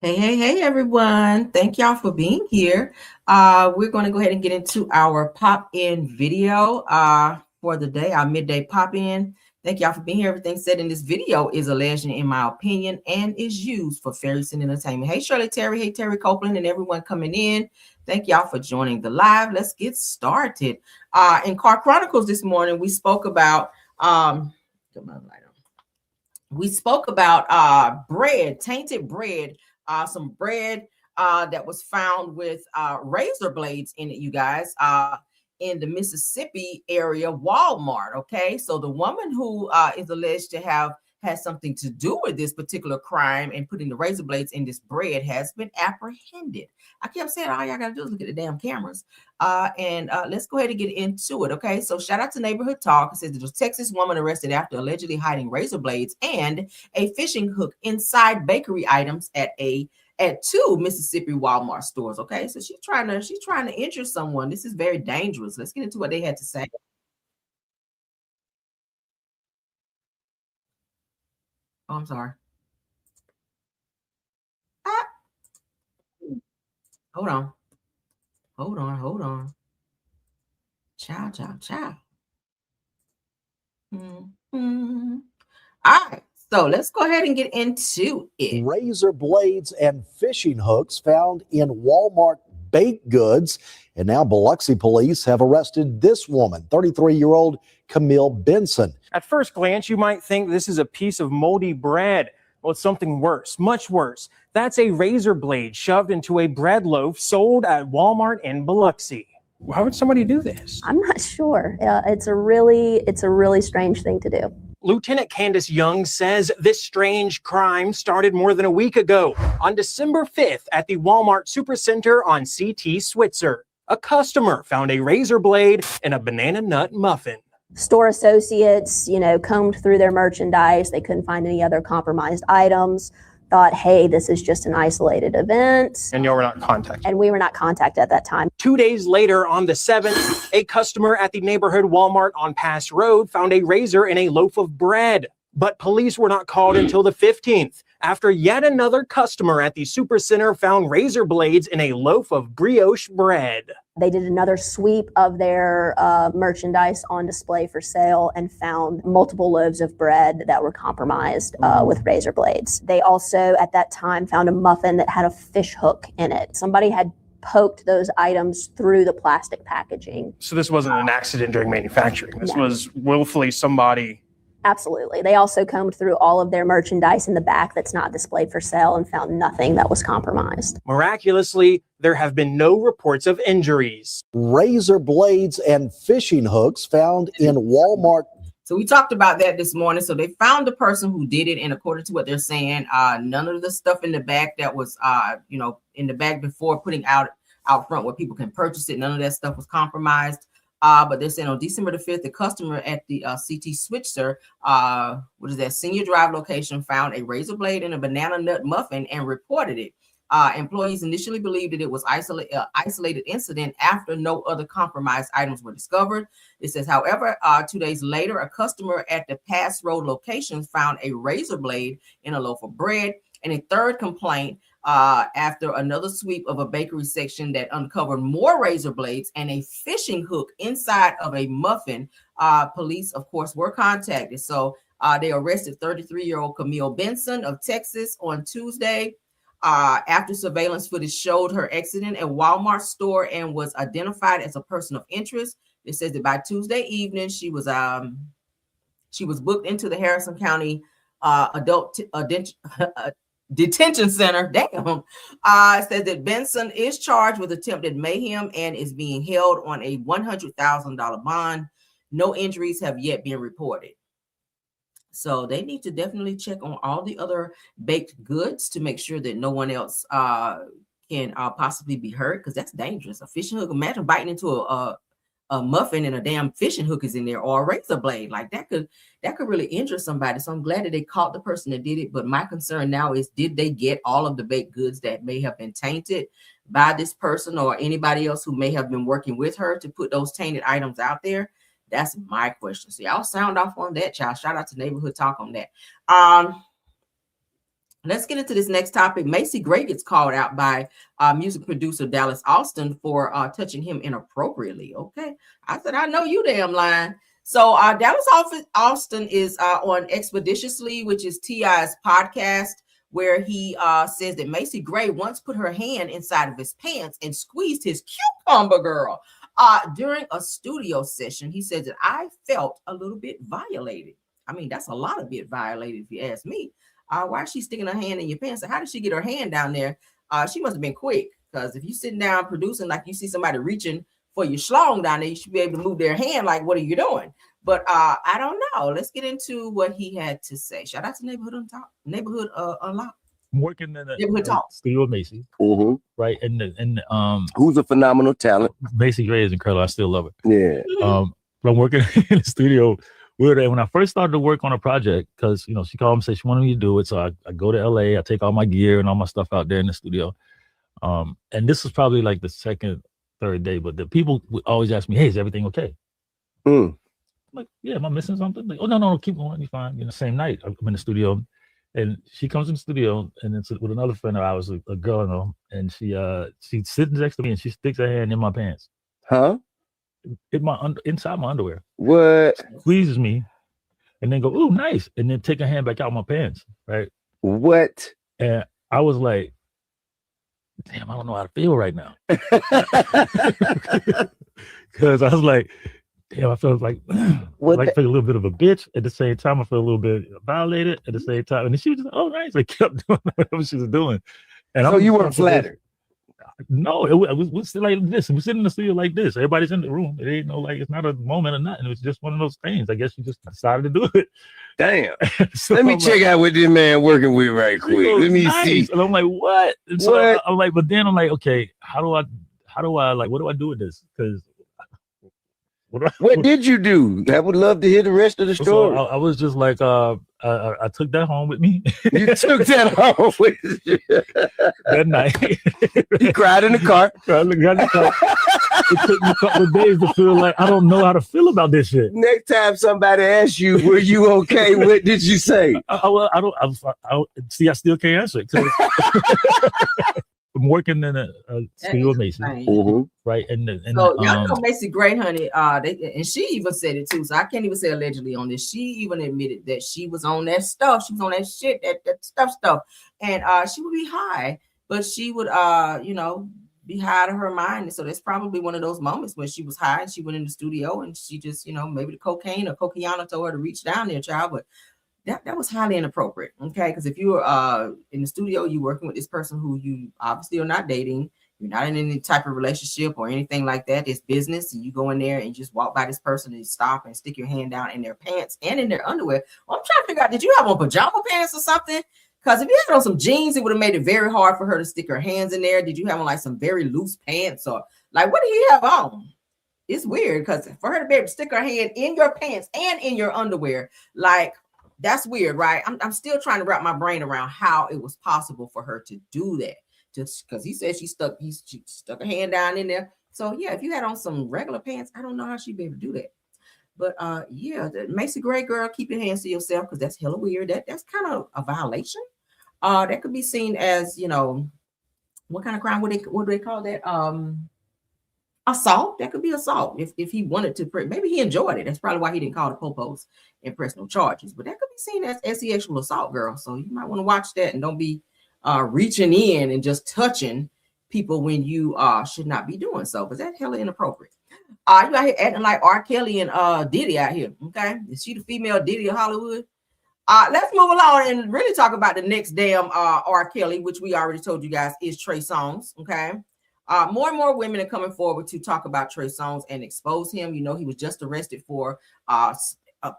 Hey, everyone. Thank y'all for being here. We're going to go ahead and get into our pop-in video for the day, our midday pop-in. Thank y'all for being here. Everything said in this video is alleged in my opinion and is used for fairy sin entertainment. Hey, Shirley Terry. Hey, Terry Copeland and everyone coming in. Thank y'all for joining the live. Let's get started. In Car Chronicles this morning, we spoke about bread, tainted bread, some bread that was found with razor blades in it, you guys, in the Mississippi area Walmart. Okay, so the woman who is alleged to have had something to do with this particular crime and putting the razor blades in this bread has been apprehended. I kept saying all y'all gotta do is look at the damn cameras. And let's go ahead and get into it. Okay, so shout out to Neighborhood Talk. It says there was a Texas woman arrested after allegedly hiding razor blades and a fishing hook inside bakery items at two Mississippi Walmart stores. Okay, so she's trying to injure someone. This is very dangerous. Let's get into what they had to say. Oh, I'm sorry. Ah. Hold on. Hold on. Ciao. Mm-hmm. All right, so let's go ahead and get into it. Razor blades and fishing hooks found in Walmart baked goods. And now Biloxi police have arrested this woman, 33-year-old Camille Benson. At first glance, you might think this is a piece of moldy bread. Well, it's something worse, much worse. That's a razor blade shoved into a bread loaf sold at Walmart in Biloxi. Why would somebody do this? I'm not sure. It's a really strange thing to do. Lieutenant Candace Young says this strange crime started more than a week ago, on December 5th at the Walmart Supercenter on CT Switzer. A customer found a razor blade in a banana nut muffin. Store associates, combed through their merchandise. They couldn't find any other compromised items. Thought, hey, this is just an isolated event. And you were not contacted? And we were not contacted at that time. 2 days later, on the 7th, a customer at the neighborhood Walmart on Pass Road found a razor in a loaf of bread. But police were not called until the 15th, after yet another customer at the Supercenter found razor blades in a loaf of brioche bread. They did another sweep of their merchandise on display for sale and found multiple loaves of bread that were compromised with razor blades. They also, at that time, found a muffin that had a fish hook in it. Somebody had poked those items through the plastic packaging. So this wasn't an accident during manufacturing. This was willfully somebody. Absolutely. They also combed through all of their merchandise in the back that's not displayed for sale and found nothing that was compromised. Miraculously, there have been no reports of injuries. Razor blades and fishing hooks found in Walmart. So we talked about that this morning. So they found the person who did it, and according to what they're saying, none of the stuff in the back that was, in the bag before putting out front where people can purchase it, none of that stuff was compromised. But they're saying on December the 5th, the customer at the CT Switzer, Senior Drive location, found a razor blade and a banana nut muffin and reported it. Employees initially believed that it was isolated incident after no other compromised items were discovered. It says, however, 2 days later, a customer at the Pass Road location found a razor blade in a loaf of bread. And a third complaint after another sweep of a bakery section that uncovered more razor blades and a fishing hook inside of a muffin. Police, of course, were contacted. So they arrested 33-year-old Camille Benson of Texas on Tuesday after surveillance footage showed her exiting a Walmart store and was identified as a person of interest. It says that by Tuesday evening, she was booked into the Harrison County adult detention center. Damn. It says that Benson is charged with attempted mayhem and is being held on a $100,000 bond. No injuries have yet been reported. So they need to definitely check on all the other baked goods to make sure that no one else can possibly be hurt, because that's dangerous. A fishing hook, imagine biting into a muffin and a damn fishing hook is in there, or a razor blade. Like that could really injure somebody. So I'm glad that they caught the person that did it. But my concern now is, did they get all of the baked goods that may have been tainted by this person or anybody else who may have been working with her to put those tainted items out there? That's my question. So y'all sound off on that, child. Shout out to Neighborhood Talk on that. Let's get into this next topic. Macy Gray gets called out by music producer Dallas Austin for touching him inappropriately. Okay. I said, I know you damn lying. So Dallas Austin is on Expeditiously, which is T.I.'s podcast, where he says that Macy Gray once put her hand inside of his pants and squeezed his cucumber girl. During a studio session, he says that I felt a little bit violated. I mean, that's a lot of bit violated if you ask me. Why is she sticking her hand in your pants? How did she get her hand down there? She must have been quick, because if you're sitting down producing, like you see somebody reaching for your schlong down there, you should be able to move their hand like, what are you doing? But I don't know. Let's get into what he had to say. Shout out to Neighborhood Unlocked. I'm working in the Neighborhood Talk. studio with Macy, right? And who's a phenomenal talent. Macy Gray is incredible. I still love her. Yeah. But I'm working in the studio with her. When I first started to work on a project, because she called me and said she wanted me to do it. So I go to LA, I take all my gear and all my stuff out there in the studio. And this was probably like the second, third day, but the people would always ask me, hey, is everything okay? I'm like, yeah, am I missing something? Like, oh, no, keep going, you're fine. Same night, I'm in the studio, and she comes in the studio, and it's with another friend of ours, a girl, and she sits next to me, and she sticks her hand in my pants. Huh? Inside my underwear. What? Squeezes me, and then go, ooh, nice, and then take her hand back out my pants, right? What? And I was like, damn, I don't know how to feel right now. Because I was like, damn, I felt like I feel a little bit of a bitch. At the same time, I feel a little bit violated at the same time. And then she was just, oh, nice. I kept doing whatever she was doing. And so you weren't flattered? No, it was like this. We're sitting in the studio like this. Everybody's in the room. It ain't it's not a moment or nothing. It was just one of those things. I guess you just decided to do it. Damn. So let me check out what this man working with right quick. Let me see. And I'm like, what? And so I'm like, but then I'm like, okay, how do I like, what do I do with this? Because what did you do? I would love to hear the rest of the story. So I was just like, I took that home with me. You took that home with you that night. You cried in the car. It took me a couple of days to feel like I don't know how to feel about this shit. Next time somebody asks you, were you okay? What did you say? I still can't answer it. I'm working in a studio with Macy, right? And so y'all know Macy Gray, honey. And she even said it too. So I can't even say allegedly on this. She even admitted that she was on that stuff. She was on that shit, that stuff. And she would be high, but she would, be high out of her mind. And so that's probably one of those moments when she was high and she went in the studio and she just, maybe the cocaine or cocaine told her to reach down there, child. But that was highly inappropriate, okay? Because if you're in the studio, you're working with this person who you obviously are not dating, you're not in any type of relationship or anything like that. It's business, and you go in there and just walk by this person and stop and stick your hand down in their pants and in their underwear. Well, I'm trying to figure out, did you have on pajama pants or something? Because if you had on some jeans, it would have made it very hard for her to stick her hands in there. Did you have on like some very loose pants, or like what do you have on? It's weird, because for her to be able to stick her hand in your pants and in your underwear, like, that's weird, right? I'm still trying to wrap my brain around how it was possible for her to do that. Just because he said she stuck her hand down in there. So yeah, if you had on some regular pants, I don't know how she'd be able to do that. But yeah, the Macy Gray girl, keep your hands to yourself, because that's hella weird. That's kind of a violation. That could be seen as, what kind of crime what do they call that? Assault. That could be assault if he wanted to. Maybe he enjoyed it. That's probably why he didn't call the popos and press no charges. But that could be seen as sexual assault, girl. So you might want to watch that and don't be reaching in and just touching people when you should not be doing so, because that's hella inappropriate. You out here acting like R. Kelly and Diddy out here. Okay, is she the female Diddy of Hollywood? Let's move along and really talk about the next damn R. Kelly, which we already told you guys is Trey Songz. Okay. More and more women are coming forward to talk about Trey Songz and expose him. He was just arrested for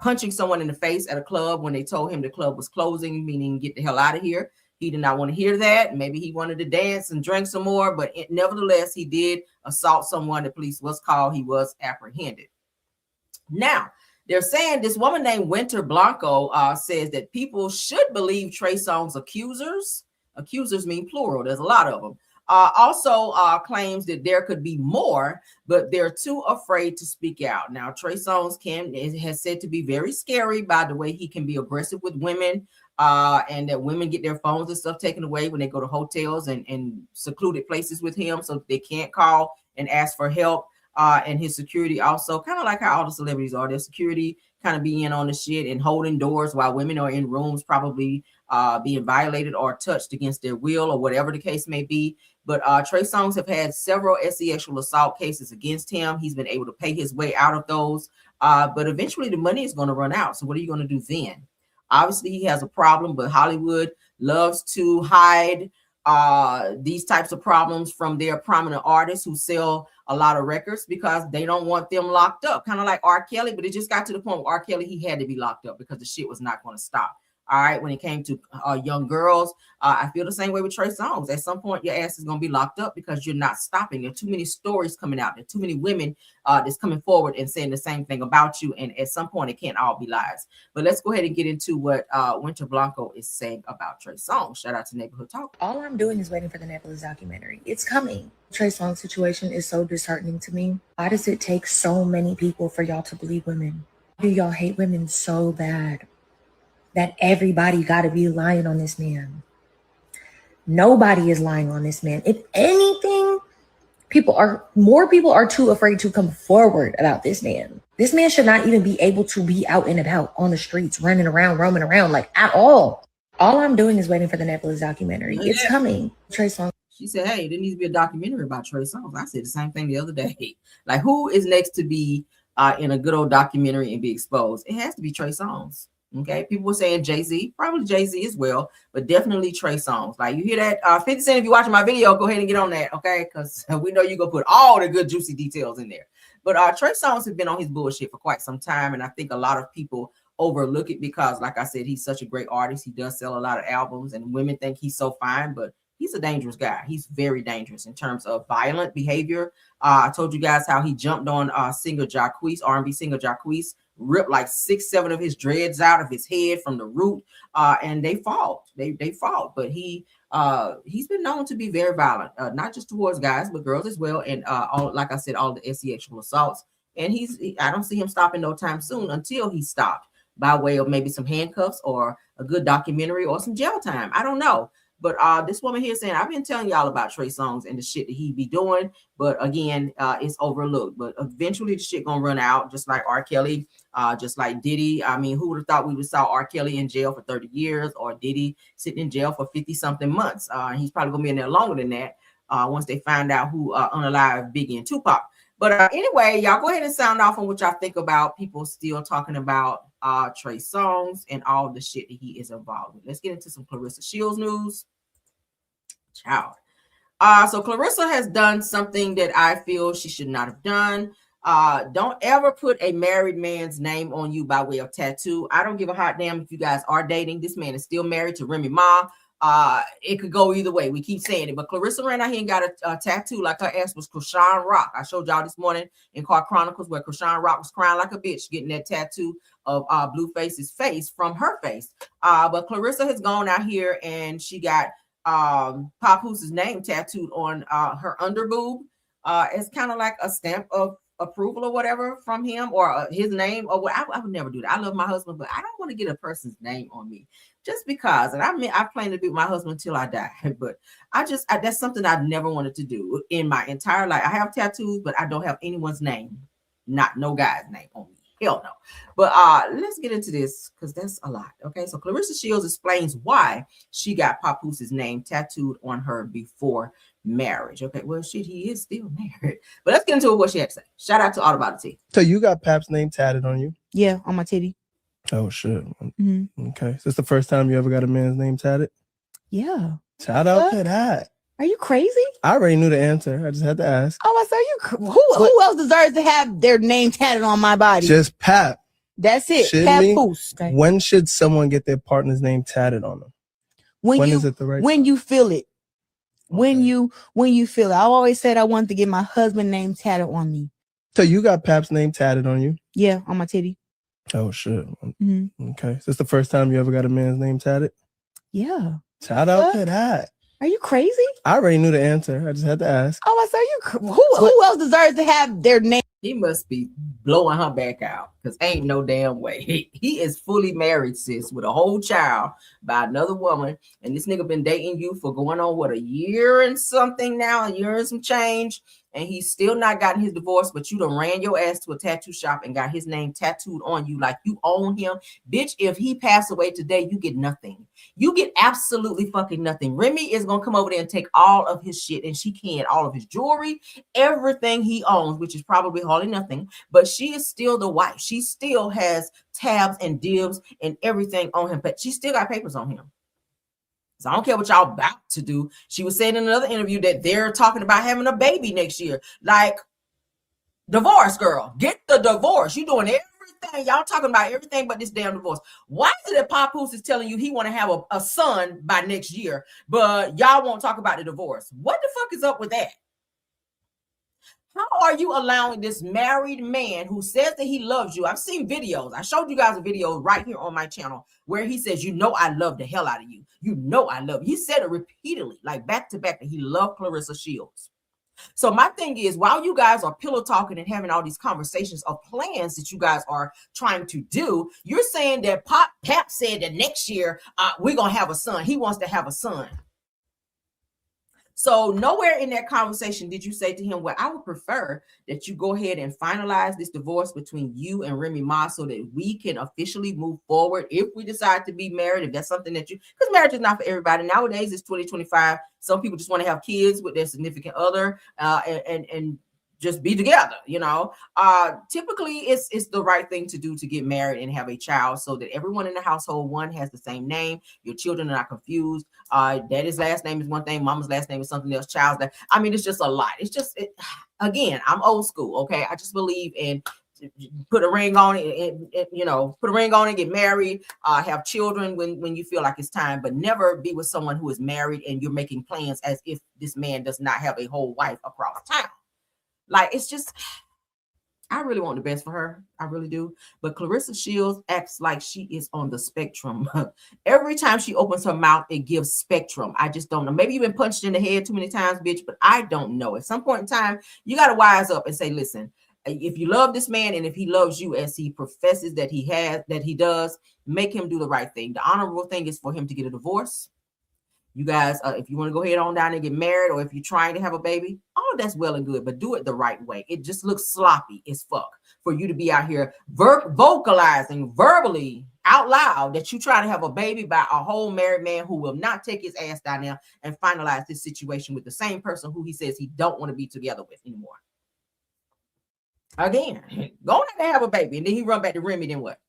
punching someone in the face at a club when they told him the club was closing, meaning get the hell out of here. He did not want to hear that. Maybe he wanted to dance and drink some more, but nevertheless, he did assault someone. The police was called. He was apprehended. Now, they're saying this woman named Winter Blanco says that people should believe Trey Songz accusers. Accusers mean plural. There's a lot of them. Also claims that there could be more, but they're too afraid to speak out. Now, Trey Songz has said to be very scary by the way he can be aggressive with women. and that women get their phones and stuff taken away when they go to hotels and secluded places with him, so they can't call and ask for help. And his security also, kind of like how all the celebrities are, their security kind of being on the shit and holding doors while women are in rooms probably being violated or touched against their will or whatever the case may be. But Trey Songz have had several sexual assault cases against him. He's been able to pay his way out of those. But eventually the money is going to run out. So what are you going to do then? Obviously, he has a problem, but Hollywood loves to hide these types of problems from their prominent artists who sell a lot of records because they don't want them locked up. Kind of like R. Kelly, but it just got to the point where R. Kelly, he had to be locked up because the shit was not going to stop. All right, when it came to young girls, I feel the same way with Trey Songz. At some point, your ass is going to be locked up because you're not stopping. There are too many stories coming out. There are too many women that's coming forward and saying the same thing about you. And at some point, it can't all be lies. But let's go ahead and get into what Winter Blanco is saying about Trey Songz. Shout out to Neighborhood Talk. All I'm doing is waiting for the Netflix documentary. It's coming. Trey Songz situation is so disheartening to me. Why does it take so many people for y'all to believe women? Do y'all hate women so bad that everybody got to be lying on this man? Nobody is lying on this man. If anything, more people are too afraid to come forward about this man. This man should not even be able to be out and about on the streets, running around, roaming around, like at all. All I'm doing is waiting for the Netflix documentary. It's coming. Trey Songz. She said, hey, there needs to be a documentary about Trey Songz. I said the same thing the other day. Like, who is next to be in a good old documentary and be exposed? It has to be Trey Songz. Okay, people were saying Jay-Z, probably Jay-Z as well, but definitely Trey Songz. Like, you hear that? 50 Cent, if you're watching my video, go ahead and get on that, okay? Because we know you're going to put all the good, juicy details in there. But Trey Songz has been on his bullshit for quite some time, and I think a lot of people overlook it because, like I said, he's such a great artist. He does sell a lot of albums, and women think he's so fine, but he's a dangerous guy. He's very dangerous in terms of violent behavior. I told you guys how he jumped on singer Jacquees, R&B singer Jacquees, ripped like 6-7 of his dreads out of his head from the root, and they fought. They fought, but he's been known to be very violent, not just towards guys but girls as well, and all, like I said, all the sexual assaults. And I don't see him stopping no time soon until he's stopped by way of maybe some handcuffs or a good documentary or some jail time. I don't know. But this woman here saying, I've been telling y'all about Trey Songz and the shit that he be doing, but again, it's overlooked. But eventually the shit gonna run out, just like R. Kelly, just like Diddy. I mean, who would have thought we would saw R. Kelly in jail for 30 years or Diddy sitting in jail for 50-something months? He's probably gonna be in there longer than that once they find out who unalive Biggie and Tupac. But anyway, y'all go ahead and sound off on what y'all think about people still talking about Trey Songz and all the shit that he is involved with. Let's get into some Claressa Shields news. Child. So Claressa has done something that I feel she should not have done. Don't ever put a married man's name on you by way of tattoo. I don't give a hot damn if you guys are dating. This man is still married to Remy Ma. It could go either way. We keep saying it, but Claressa ran out here and got a tattoo like her ass was Krishan Rock. I showed y'all this morning in Car Chronicles where Krishan Rock was crying like a bitch getting that tattoo of Blueface's face from her face. But Claressa has gone out here and she got Papoose' name tattooed on her underboob. It's kind of like a stamp of approval or whatever from him, or his name, or what. I would never do that. I love my husband, but I don't want to get a person's name on me just because. And I plan to be with my husband until I die, but that's something I've never wanted to do in my entire life. I have tattoos, but I don't have anyone's name, not no guy's name on me. Hell no. But let's get into this because that's a lot. Okay, so Claressa Shields explains why she got Papoose' name tattooed on her before marriage. Okay, well, shit, he is still married. But let's get into what she had to say. Shout out to All About the Tea. So you got Pap's name tatted on you? Yeah, on my titty. Oh shit. Mm-hmm. Okay, so it's the first time you ever got a man's name tatted? Yeah. Shout out to that. Are you crazy? I already knew the answer. I just had to ask. Oh, I saw you. Who else deserves to have their name tatted on my body? Just Pap. That's it. Papoose. Okay. When should someone get their partner's name tatted on them? When is it the right when time? You feel it. Okay. When you feel it. I always said I wanted to get my husband's name tatted on me. So you got Pap's name tatted on you? Yeah, on my titty. Oh shit. Mm-hmm. Okay. So it's the first time you ever got a man's name tatted? Yeah. Shout out to that. Are you crazy? I already knew the answer. I just had to ask. Oh, I saw you. Who else deserves to have their name? He must be blowing her back out. Because ain't no damn way. He is fully married, sis, with a whole child by another woman. And this nigga been dating you for going on, what, a year and something now, a year and some change. And he's still not gotten his divorce, but you done ran your ass to a tattoo shop and got his name tattooed on you like you own him. Bitch, if he passed away today, you get nothing. You get absolutely fucking nothing. Remy is going to come over there and take all of his shit, and she can, all of his jewelry, everything he owns, which is probably hardly nothing, but she is still the wife. She still has tabs and dibs and everything on him, but she still got papers on him. So I don't care what y'all about to do. She was saying in another interview that they're talking about having a baby next year. Like, divorce, girl. Get the divorce. You doing everything. Y'all talking about everything but this damn divorce. Why is it that Papoose is telling you he want to have a son by next year, but y'all won't talk about the divorce? What the fuck is up with that? How are you allowing this married man who says that he loves you? I've seen videos. I showed you guys a video right here on my channel where he says, you know, I love the hell out of you. You know, I love you. He said it repeatedly, like back to back, that he loved Claressa Shields. So my thing is, while you guys are pillow talking and having all these conversations of plans that you guys are trying to do, you're saying that Pap said that next year we're going to have a son. He wants to have a son. So nowhere in that conversation did you say to him, well, I would prefer that you go ahead and finalize this divorce between you and Remy Ma so that we can officially move forward if we decide to be married, if that's something that you, because marriage is not for everybody. Nowadays, it's 2025. Some people just want to have kids with their significant other and just be together, you know. Typically it's the right thing to do to get married and have a child so that everyone in the household, one, has the same name. Your children are not confused. Daddy's last name is one thing, mama's last name is something else, child's that. I mean, it's just a lot. It's just, again, I'm old school, okay? I just believe in put a ring on it and you know, put a ring on it, get married, have children when you feel like it's time, but never be with someone who is married and you're making plans as if this man does not have a whole wife across town. Like, it's just, I really want the best for her. I really do. But Claressa Shields acts like she is on the spectrum. Every time she opens her mouth, it gives spectrum. I just don't know. Maybe you've been punched in the head too many times, bitch, but I don't know. At some point in time, you got to wise up and say, listen, if you love this man and if he loves you as he professes that he does, make him do the right thing. The honorable thing is for him to get a divorce. You guys, if you want to go ahead on down and get married, or if you're trying to have a baby, all of that's well and good, but do it the right way. It just looks sloppy as fuck for you to be out here vocalizing verbally out loud that you try to have a baby by a whole married man who will not take his ass down there and finalize this situation with the same person who he says he don't want to be together with anymore. Again, go out there and have a baby, and then he run back to Remy, then what?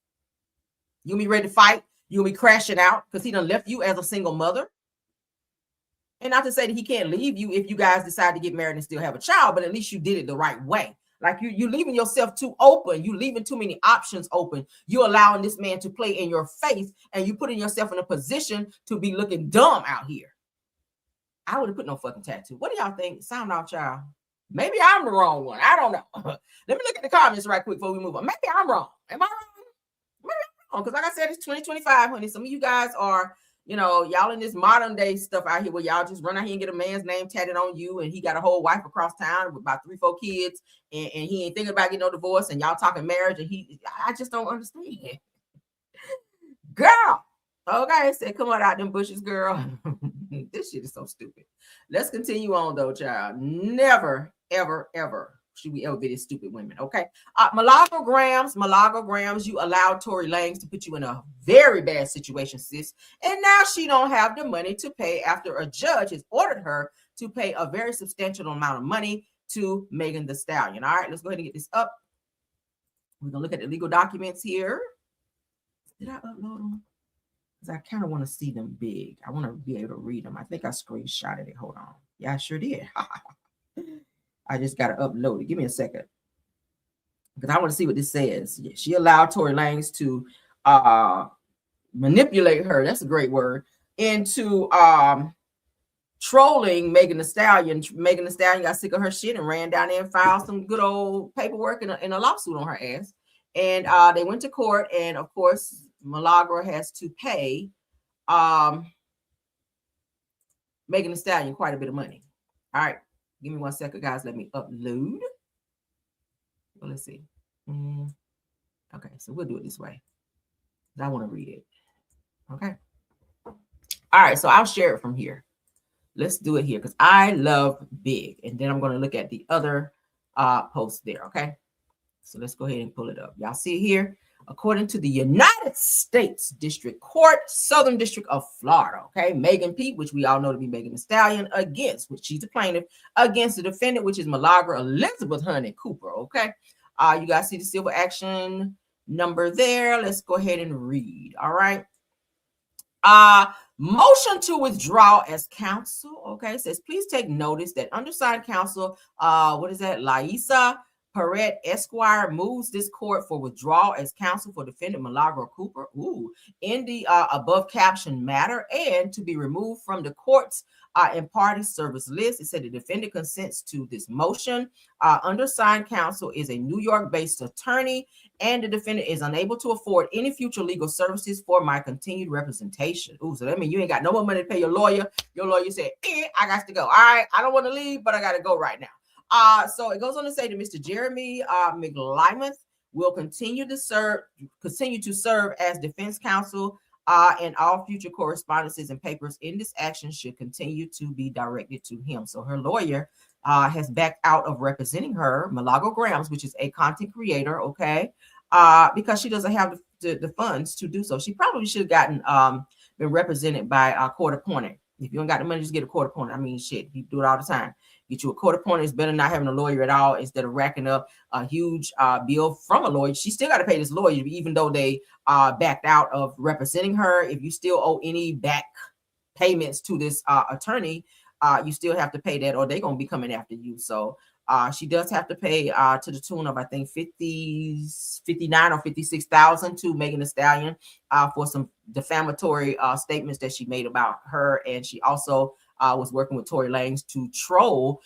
You gonna be ready to fight? You gonna be crashing out because he done left you as a single mother? And not to say that he can't leave you if you guys decide to get married and still have a child, but at least you did it the right way. Like you leaving yourself too open. You leaving too many options open. You allowing this man to play in your face, and you putting yourself in a position to be looking dumb out here. I would have put no fucking tattoo. What do y'all think? Sound off, child. Maybe I'm the wrong one. I don't know. Let me look at the comments right quick before we move on. Maybe I'm wrong. Am I wrong? Maybe I'm wrong. Because like I said, it's 2025, honey. Some of you guys are, you know, y'all in this modern day stuff out here where y'all just run out here and get a man's name tatted on you, and he got a whole wife across town with about 3-4 kids, and he ain't thinking about getting no divorce, and y'all talking marriage, and I just don't understand. Girl, okay, said come on out them bushes, girl. This shit is so stupid. Let's continue on though, child. Never, ever, ever should we ever be these stupid women, okay? Milagograms, you allowed Tory Lanez to put you in a very bad situation, sis. And now she don't have the money to pay after a judge has ordered her to pay a very substantial amount of money to Megan Thee Stallion. All right, let's go ahead and get this up. We're gonna look at the legal documents here. Did I upload them? Because I kind of want to see them big. I want to be able to read them. I think I screenshotted it. Hold on. Yeah, I sure did. I just got to upload it. Give me a second. Because I want to see what this says. Yeah, she allowed Tory Lanez to manipulate her. That's a great word. Into trolling Megan Thee Stallion. Megan Thee Stallion got sick of her shit and ran down there and filed some good old paperwork in a lawsuit on her ass. And they went to court. And of course, Milagra has to pay Megan Thee Stallion quite a bit of money. All right. Give me 1 second, guys. Let me upload. Well, let's see. Okay, so we'll do it this way. I want to read it. Okay. All right, so I'll share it from here. Let's do it here because I love big. And then I'm going to look at the other post there. Okay. So let's go ahead and pull it up. Y'all see it here. According to the United States District Court, Southern District of Florida, okay, Megan P., which we all know to be Megan Thee Stallion, against, which she's the plaintiff, against the defendant, which is Milagra Elizabeth Honey Cooper, okay? You guys see the civil action number there. Let's go ahead and read, all right? Motion to withdraw as counsel, okay, says, please take notice that undersigned counsel, Laisa Perret Esquire moves this court for withdrawal as counsel for defendant Milagra Cooper, in the above captioned matter, and to be removed from the court's and party service list. It said the defendant consents to this motion. Undersigned counsel is a New York-based attorney, and the defendant is unable to afford any future legal services for my continued representation. So that means you ain't got no more money to pay your lawyer. Your lawyer said, I got to go. All right, I don't want to leave, but I got to go right now. So it goes on to say that Mr. Jeremy McLymonth will continue to serve as defense counsel, and all future correspondences and papers in this action should continue to be directed to him. So her lawyer has backed out of representing her, Milagra Grams, which is a content creator, okay, because she doesn't have the funds to do so. She probably should have been represented by a court appointed. If you don't got the money, just get a court appointed. I mean, shit, you do it all the time. Get you a court appointed. It's better not having a lawyer at all instead of racking up a huge bill from a lawyer. She still got to pay this lawyer, even though they backed out of representing her. If you still owe any back payments to this attorney, you still have to pay that, or they're going to be coming after you. So she does have to pay to the tune of, I think, 59 or 56,000 to Megan Thee Stallion for some defamatory statements that she made about her. And she also was working with Tory Lanez to troll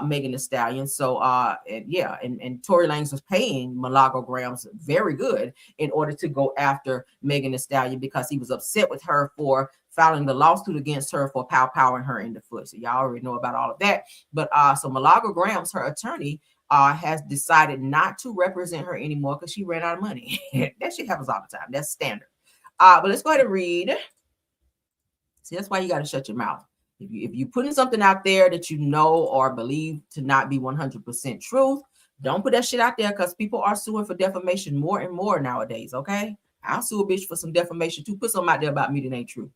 Megan Thee Stallion. So and Tory Lanez was paying Milagra Grams very good in order to go after Megan Thee Stallion because he was upset with her for filing the lawsuit against her for powering her in the foot. So y'all already know about all of that. But so Milagra Grams, her attorney, has decided not to represent her anymore because she ran out of money. That shit happens all the time. That's standard. But let's go ahead and read. See, that's why you got to shut your mouth. If you putting something out there that you know or believe to not be 100% truth, don't put that shit out there because people are suing for defamation more and more nowadays, okay? I'll sue a bitch for some defamation too. Put something out there about me that ain't true.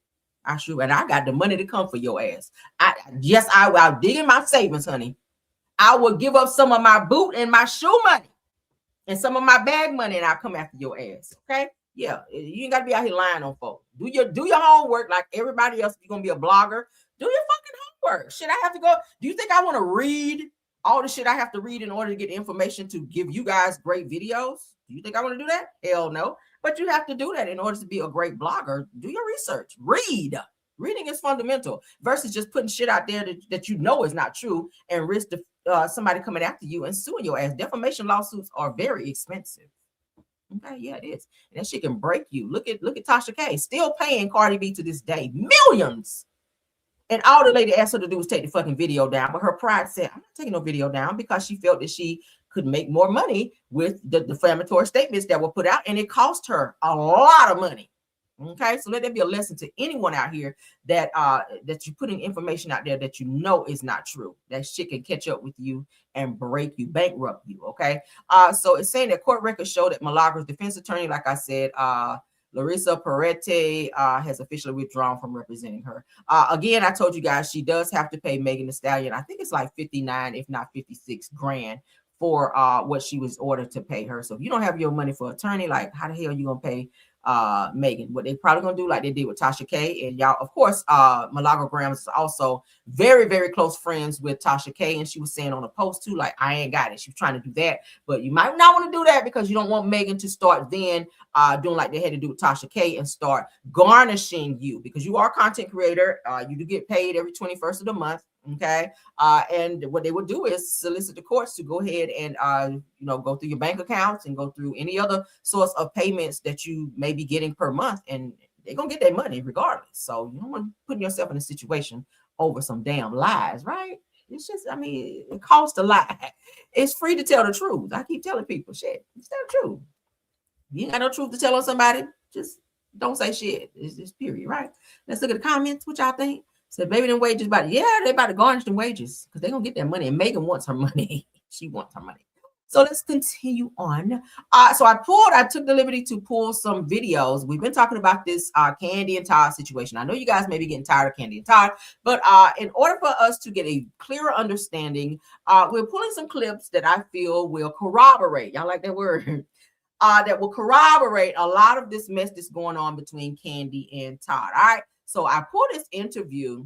I sure, and I got the money to come for your ass. I'll dig in my savings, honey. I will give up some of my boot and my shoe money and some of my bag money, and I'll come after your ass, okay? Yeah, you ain't got to be out here lying on folks. Do your homework like everybody else. If you're going to be a blogger, do your fucking homework. Shit, I have to go. Do you think I want to read all the shit I have to read in order to get information to give you guys great videos? Do you think I want to do that? Hell no. But you have to do that in order to be a great blogger. Do your research. Read. Reading is fundamental versus just putting shit out there that you know is not true and risk somebody coming after you and suing your ass. Defamation lawsuits are very expensive. Okay, yeah, it is. And that shit can break you. Look at Tasha K. Still paying Cardi B to this day. Millions. And all the lady asked her to do was take the fucking video down. But her pride said, I'm not taking no video down because she felt that she could make more money with the defamatory statements that were put out. And it cost her a lot of money. Okay, so let that be a lesson to anyone out here that you're putting information out there that you know is not true. That shit can catch up with you and break you, bankrupt you. Okay, so it's saying that court records show that Milagra's defense attorney, like I said, Larissa Perrette, has officially withdrawn from representing her. Again, I told you guys she does have to pay Megan Thee Stallion. I think it's like 59, if not 56 grand for what she was ordered to pay her. So if you don't have your money for attorney, like how the hell are you gonna pay Megan? What they probably gonna do, like they did with Tasha K, and y'all, of course, Milagra Grams is also very, very close friends with Tasha K, and she was saying on a post too, like, I ain't got it. She was trying to do that, but you might not want to do that because you don't want Megan to start then doing like they had to do with Tasha K and start garnishing you, because you are a content creator. You do get paid every 21st of the month. Okay, and what they would do is solicit the courts to go ahead and go through your bank accounts and go through any other source of payments that you may be getting per month, and they're gonna get their money regardless. So you don't want to put yourself in a situation over some damn lies, right? It's just, I mean, it costs a lot. It's free to tell the truth. I keep telling people, shit, it's the truth. You ain't got no truth to tell on somebody, just don't say shit. It's just period, right? Let's look at the comments. What y'all think? Said, baby, them wages about, yeah, they about to garnish them wages because they're going to get that money. And Megan wants her money. She wants her money. So let's continue on. So I took the liberty to pull some videos. We've been talking about this Candy and Todd situation. I know you guys may be getting tired of Candy and Todd, but in order for us to get a clearer understanding, we're pulling some clips that I feel will corroborate. Y'all like that word? That will corroborate a lot of this mess that's going on between Candy and Todd. All right. So I pulled this interview.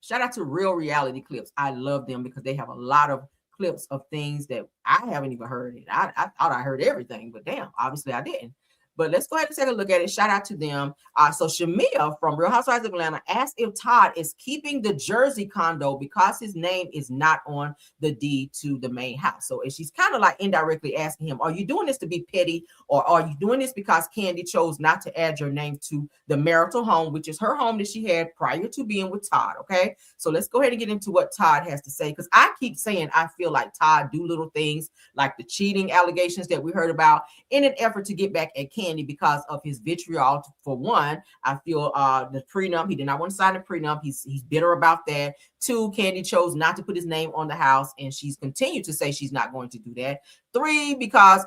Shout out to Real Reality Clips. I love them because they have a lot of clips of things that I haven't even heard. I thought I heard everything, but damn, obviously I didn't. But let's go ahead and take a look at it. Shout out to them. So Shamia from Real Housewives of Atlanta asked if Todd is keeping the Jersey condo because his name is not on the deed to the main house. So she's kind of like indirectly asking him, are you doing this to be petty, or are you doing this because Candy chose not to add your name to the marital home, which is her home that she had prior to being with Todd? Okay, so let's go ahead and get into what Todd has to say, because I keep saying I feel like Todd do little things like the cheating allegations that we heard about in an effort to get back at Candy because of his vitriol. For one, I feel the prenup, he did not want to sign the prenup. He's bitter about that. Two, Candy chose not to put his name on the house, and she's continued to say she's not going to do that. Three, because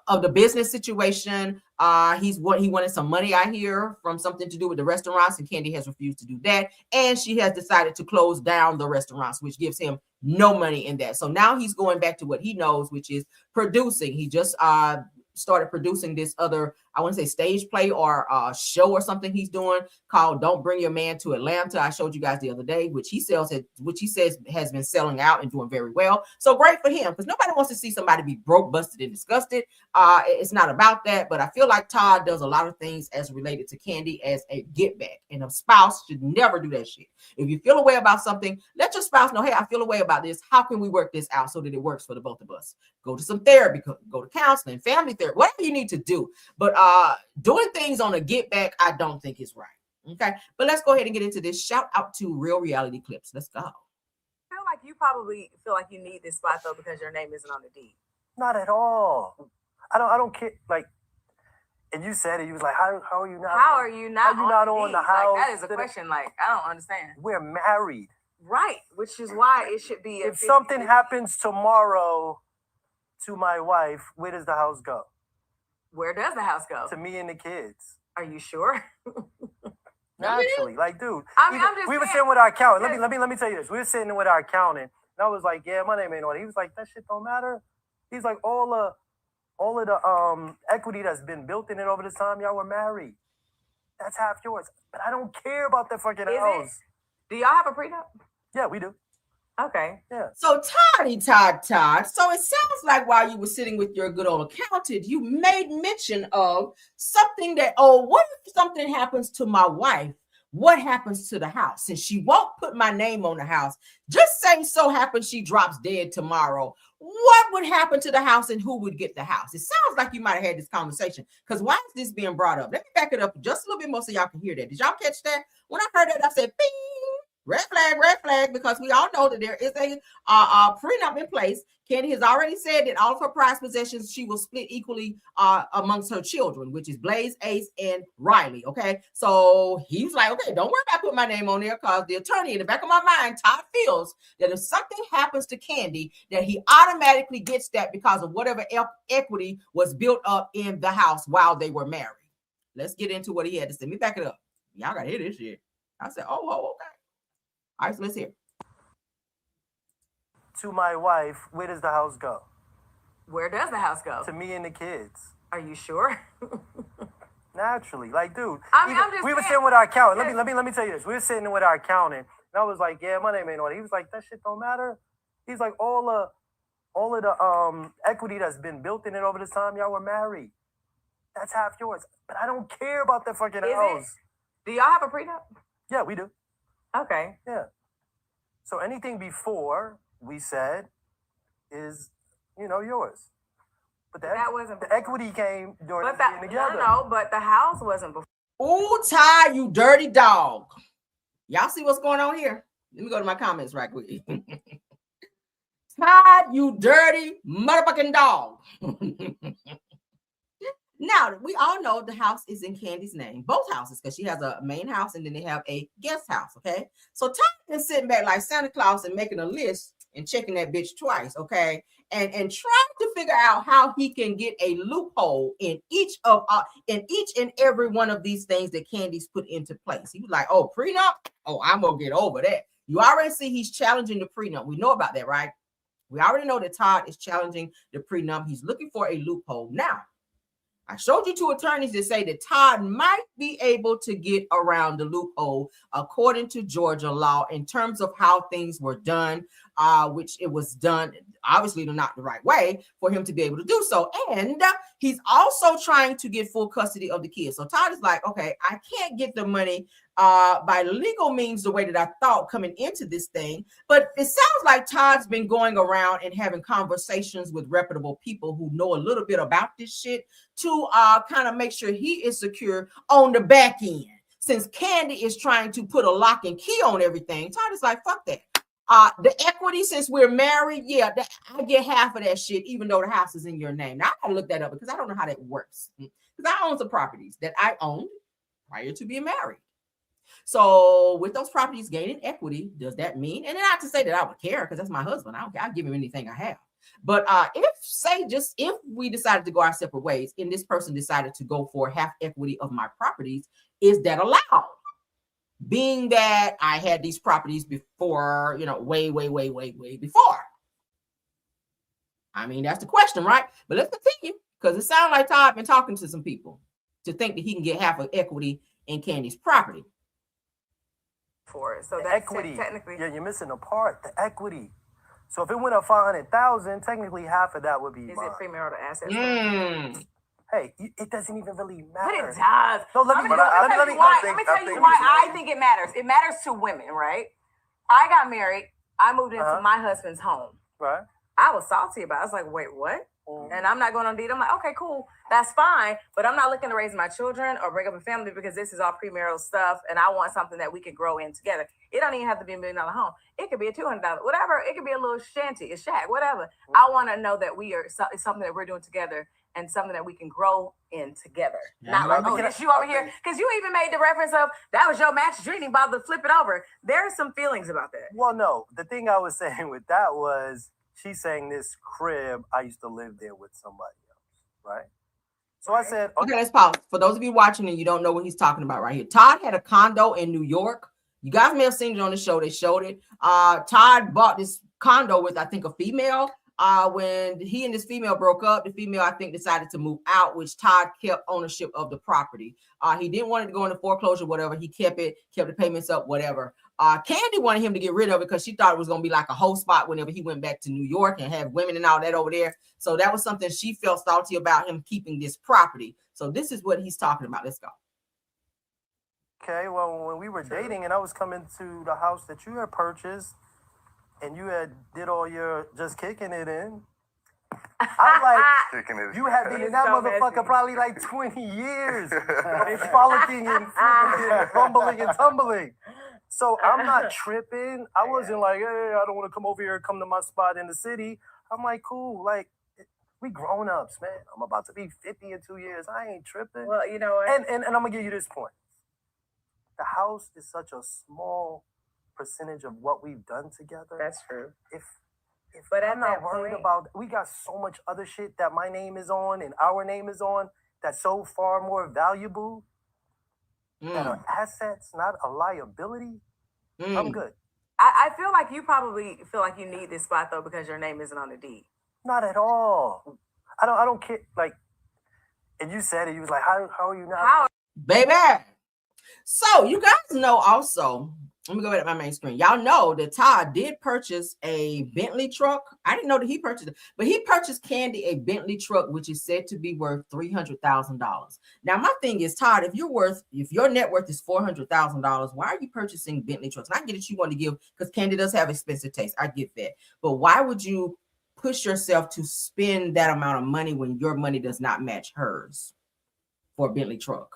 of the business situation, he wanted some money, I hear, from something to do with the restaurants, and Candy has refused to do that. And she has decided to close down the restaurants, which gives him no money in that. So now he's going back to what he knows, which is producing. He just started producing this other, I want to say stage play or show or something he's doing called Don't Bring Your Man to Atlanta. I showed you guys the other day, which he says has been selling out and doing very well. So great for him, because nobody wants to see somebody be broke, busted, and disgusted. It's not about that, but I feel like Todd does a lot of things as related to Candy as a get back, and a spouse should never do that shit. If you feel a way about something, let your spouse know, hey, I feel a way about this. How can we work this out so that it works for the both of us? Go to some therapy, go to counseling, family therapy, whatever you need to do. But doing things on a get back, I don't think is right. Okay, but let's go ahead and get into this. Shout out to Real Reality Clips. Let's go. I feel like you probably feel like you need this spot though because your name isn't on the deed. Not at all. I don't care. Like, and you said it. You was like, how are you not? How are you not on the house? Like, that is a question. Like, I don't understand. We're married, right? Which is why it should be. If something happens tomorrow to my wife, where does the house go? Where does the house go? To me and the kids. Are you sure? Naturally, like, dude. We were sitting with our accountant. Let me tell you this. We were sitting with our accountant, and I was like, "Yeah, my name ain't on it." He was like, "That shit don't matter." He's like, "All of the equity that's been built in it over this time, y'all were married. That's half yours." But I don't care about that fucking house. Do y'all have a prenup? Yeah, we do. Okay. Yeah. So Todd. So it sounds like while you were sitting with your good old accountant, you made mention of something that, what if something happens to my wife? What happens to the house? Since she won't put my name on the house, just say so happens she drops dead tomorrow. What would happen to the house and who would get the house? It sounds like you might have had this conversation, because why is this being brought up? Let me back it up just a little bit more so y'all can hear that. Did y'all catch that? When I heard that, I said, bing. Red flag, because we all know that there is a prenup in place. Candy has already said that all of her prized possessions she will split equally amongst her children, which is Blaze, Ace, and Riley. Okay, so he was like, okay, don't worry about putting my name on there, because the attorney in the back of my mind, Todd, feels that if something happens to Candy, that he automatically gets that because of whatever equity was built up in the house while they were married. Let's get into what he had to say. Let me back it up. Y'all gotta hear this shit. I said, oh, okay. All right, so let's hear. To my wife, where does the house go? Where does the house go? To me and the kids. Are you sure? Naturally, like, dude. We were sitting with our accountant. Let me tell you this. We were sitting with our accountant, and I was like, "Yeah, my name ain't on it." He was like, "That shit don't matter." He's like, all of the equity that's been built in it over this time, y'all were married. That's half yours. But I don't care about that fucking house. Do y'all have a prenup? Yeah, we do. Okay. Yeah. So anything before we said is, yours. But that wasn't before. The equity came during the being together. No, but the house wasn't before. Oh, Ty, you dirty dog. Y'all see what's going on here? Let me go to my comments right quick. Todd, you dirty motherfucking dog. Now, we all know the house is in Candy's name, both houses, because she has a main house and then they have a guest house, okay? So Todd is sitting back like Santa Claus and making a list and checking that bitch twice, okay? And trying to figure out how he can get a loophole in each and every one of these things that Candy's put into place. He was like, oh, prenup? Oh, I'm going to get over that. You already see he's challenging the prenup. We know about that, right? We already know that Todd is challenging the prenup. He's looking for a loophole. Now, I showed you two attorneys that say that Todd might be able to get around the loophole according to Georgia law in terms of how things were done, which it was done obviously not the right way for him to be able to do so. And he's also trying to get full custody of the kids. So Todd is like, okay, I can't get the money by legal means the way that I thought coming into this thing. But it sounds like Todd's been going around and having conversations with reputable people who know a little bit about this shit to kind of make sure he is secure on the back end. Since Candy is trying to put a lock and key on everything, Todd is like, fuck that. The equity, since we're married, yeah, I get half of that shit, even though the house is in your name. Now, I gotta look that up because I don't know how that works. Because I own some properties that I owned prior to being married. So with those properties gaining equity, does that mean, and not to say that I would care because that's my husband, I don't care, I'll give him anything I have. But if we decided to go our separate ways and this person decided to go for half equity of my properties, is that allowed? Being that I had these properties before, way before. I mean, that's the question, right? But let's continue because it sounds like Todd been talking to some people to think that he can get half of equity in Candy's property. For it. So the that's equity. Technically. Yeah, you're missing a part, the equity. So if it went up 500,000, technically half of that would be Is mine. it premarital assets? Hey, it doesn't even really matter. But it does. No, let me tell you why I think it matters. It matters to women, right? I got married. I moved into my husband's home. Right. I was salty about it. I was like, wait, what? And I'm not going on deed. I'm like, okay, cool. That's fine. But I'm not looking to raise my children or bring up a family because this is all premarital stuff. And I want something that we can grow in together. It don't even have to be $1 million home. It could be a $200, whatever. It could be a little shanty, a shack, whatever. I want to know that it's something that we're doing together and something that we can grow in together. Not like, oh, this you over here. Because you even made the reference of, that was your match. You didn't bother to flip it over. There are some feelings about that. Well, no. The thing I was saying with that was, she's saying this crib, I used to live there with somebody else, right? So I said, okay, let's pause. For those of you watching and you don't know what he's talking about right here, Todd had a condo in New York. You guys may have seen it on the show. They showed it. Todd bought this condo with, I think, a female. When he and this female broke up, the female, I think, decided to move out, which Todd kept ownership of the property. He didn't want it to go into foreclosure, whatever. He kept the payments up, whatever. Candy wanted him to get rid of it because she thought it was going to be like a whole spot whenever he went back to New York and have women and all that over there. So that was something she felt salty about him keeping this property. So this is what he's talking about. Let's go. Okay, well, when we were dating and I was coming to the house that you had purchased and you had did all your just kicking it in, I was like, you had been in that motherfucker probably like 20 years. It's frolicking and rumbling and tumbling. So I'm not tripping. I wasn't like, hey, I don't want to come over here and come to my spot in the city. I'm like, cool, like, we grown-ups, man. I'm about to be 50 in 2 years. I ain't tripping. Well, you know what? And I'm going to give you this point. The house is such a small percentage of what we've done together. That's true. If but I'm not worried about, we got so much other shit that my name is on and our name is on that's so far more valuable that are assets, not a liability. I'm good. I feel like you probably feel like you need this spot though because your name isn't on the deed. Not at all. I don't care. Like, and you said it. You was like, how are you not? Baby. So you guys know also, let me go back to my main screen. Y'all know that Todd did purchase a Bentley truck. I didn't know that he purchased it, but he purchased Candy a Bentley truck, which is said to be worth $300,000. Now, my thing is, Todd, if your net worth is $400,000, why are you purchasing Bentley trucks? And I get that you want to give, because Candy does have expensive taste. I get that. But why would you push yourself to spend that amount of money when your money does not match hers for a Bentley truck?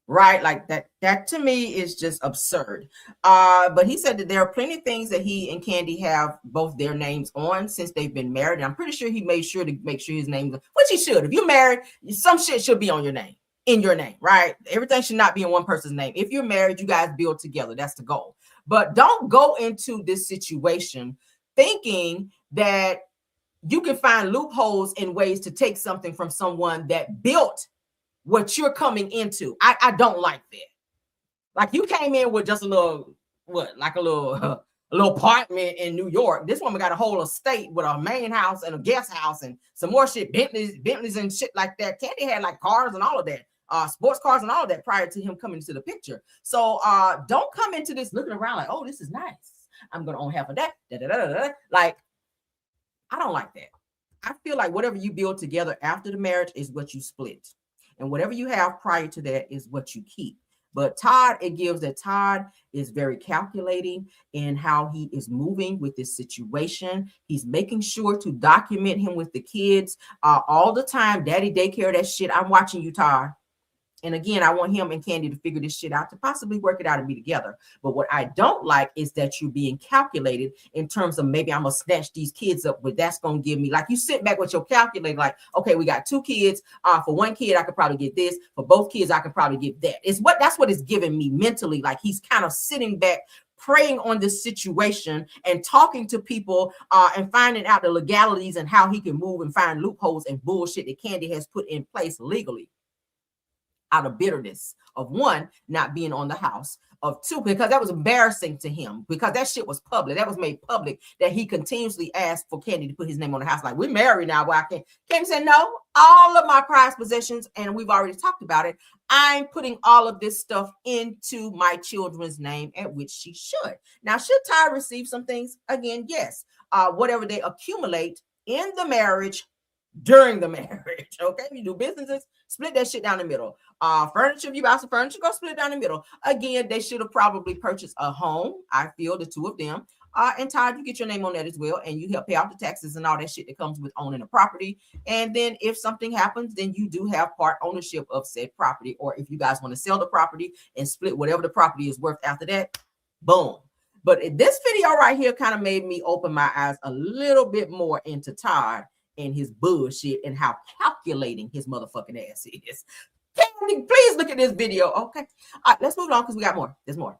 right? Like that to me is just absurd. But he said that there are plenty of things that he and Candy have both their names on since they've been married. And I'm pretty sure he made sure to make sure his name, which he should. If you're married, some shit should be on your name, in your name, right? Everything should not be in one person's name. If you're married, you guys build together. That's the goal. But don't go into this situation thinking that you can find loopholes in ways to take something from someone that built what you're coming into. I don't like that. Like you came in with just a little, a little apartment in New York. This woman got a whole estate with a main house and a guest house and some more shit, Bentleys and shit like that. Candy had like cars and all of that, sports cars and all of that prior to him coming into the picture. So don't come into this looking around like, oh, this is nice. I'm gonna own half of that. Like, I don't like that. I feel like whatever you build together after the marriage is what you split. And whatever you have prior to that is what you keep. But Todd, it gives that Todd is very calculating in how he is moving with this situation. He's making sure to document him with the kids all the time. Daddy daycare, that shit. I'm watching you, Todd. And again, I want him and Candy to figure this shit out, to possibly work it out and be together. But what I don't like is that you're being calculated in terms of maybe I'm going to snatch these kids up, but that's going to give me, like you sit back with your calculator, like, okay, we got 2 kids. For 1 kid, I could probably get this. For both kids, I could probably get that. That's what it's giving me mentally. Like he's kind of sitting back, preying on this situation and talking to people and finding out the legalities and how he can move and find loopholes and bullshit that Candy has put in place legally, out of bitterness of 1, not being on the house, of 2, because that was embarrassing to him, because that shit was public. That was made public, that he continuously asked for Candy to put his name on the house. Like, we're married now. Why can't Candy said, no, all of my prized possessions, and we've already talked about it, I'm putting all of this stuff into my children's name, at which she should. Now, should Ty receive some things? Again, yes. Whatever they accumulate in the marriage, during the marriage, okay? If you do businesses, split that shit down the middle. Furniture, if you buy some furniture, go split it down the middle. Again, they should have probably purchased a home. I feel the 2 of them. And Todd, you get your name on that as well, and you help pay off the taxes and all that shit that comes with owning a property. And then if something happens, then you do have part ownership of said property. Or if you guys want to sell the property and split whatever the property is worth after that, boom. But this video right here kind of made me open my eyes a little bit more into Todd and his bullshit and how calculating his motherfucking ass is. Candy, please look at this video. Okay. All right, let's move on because we got more. There's more.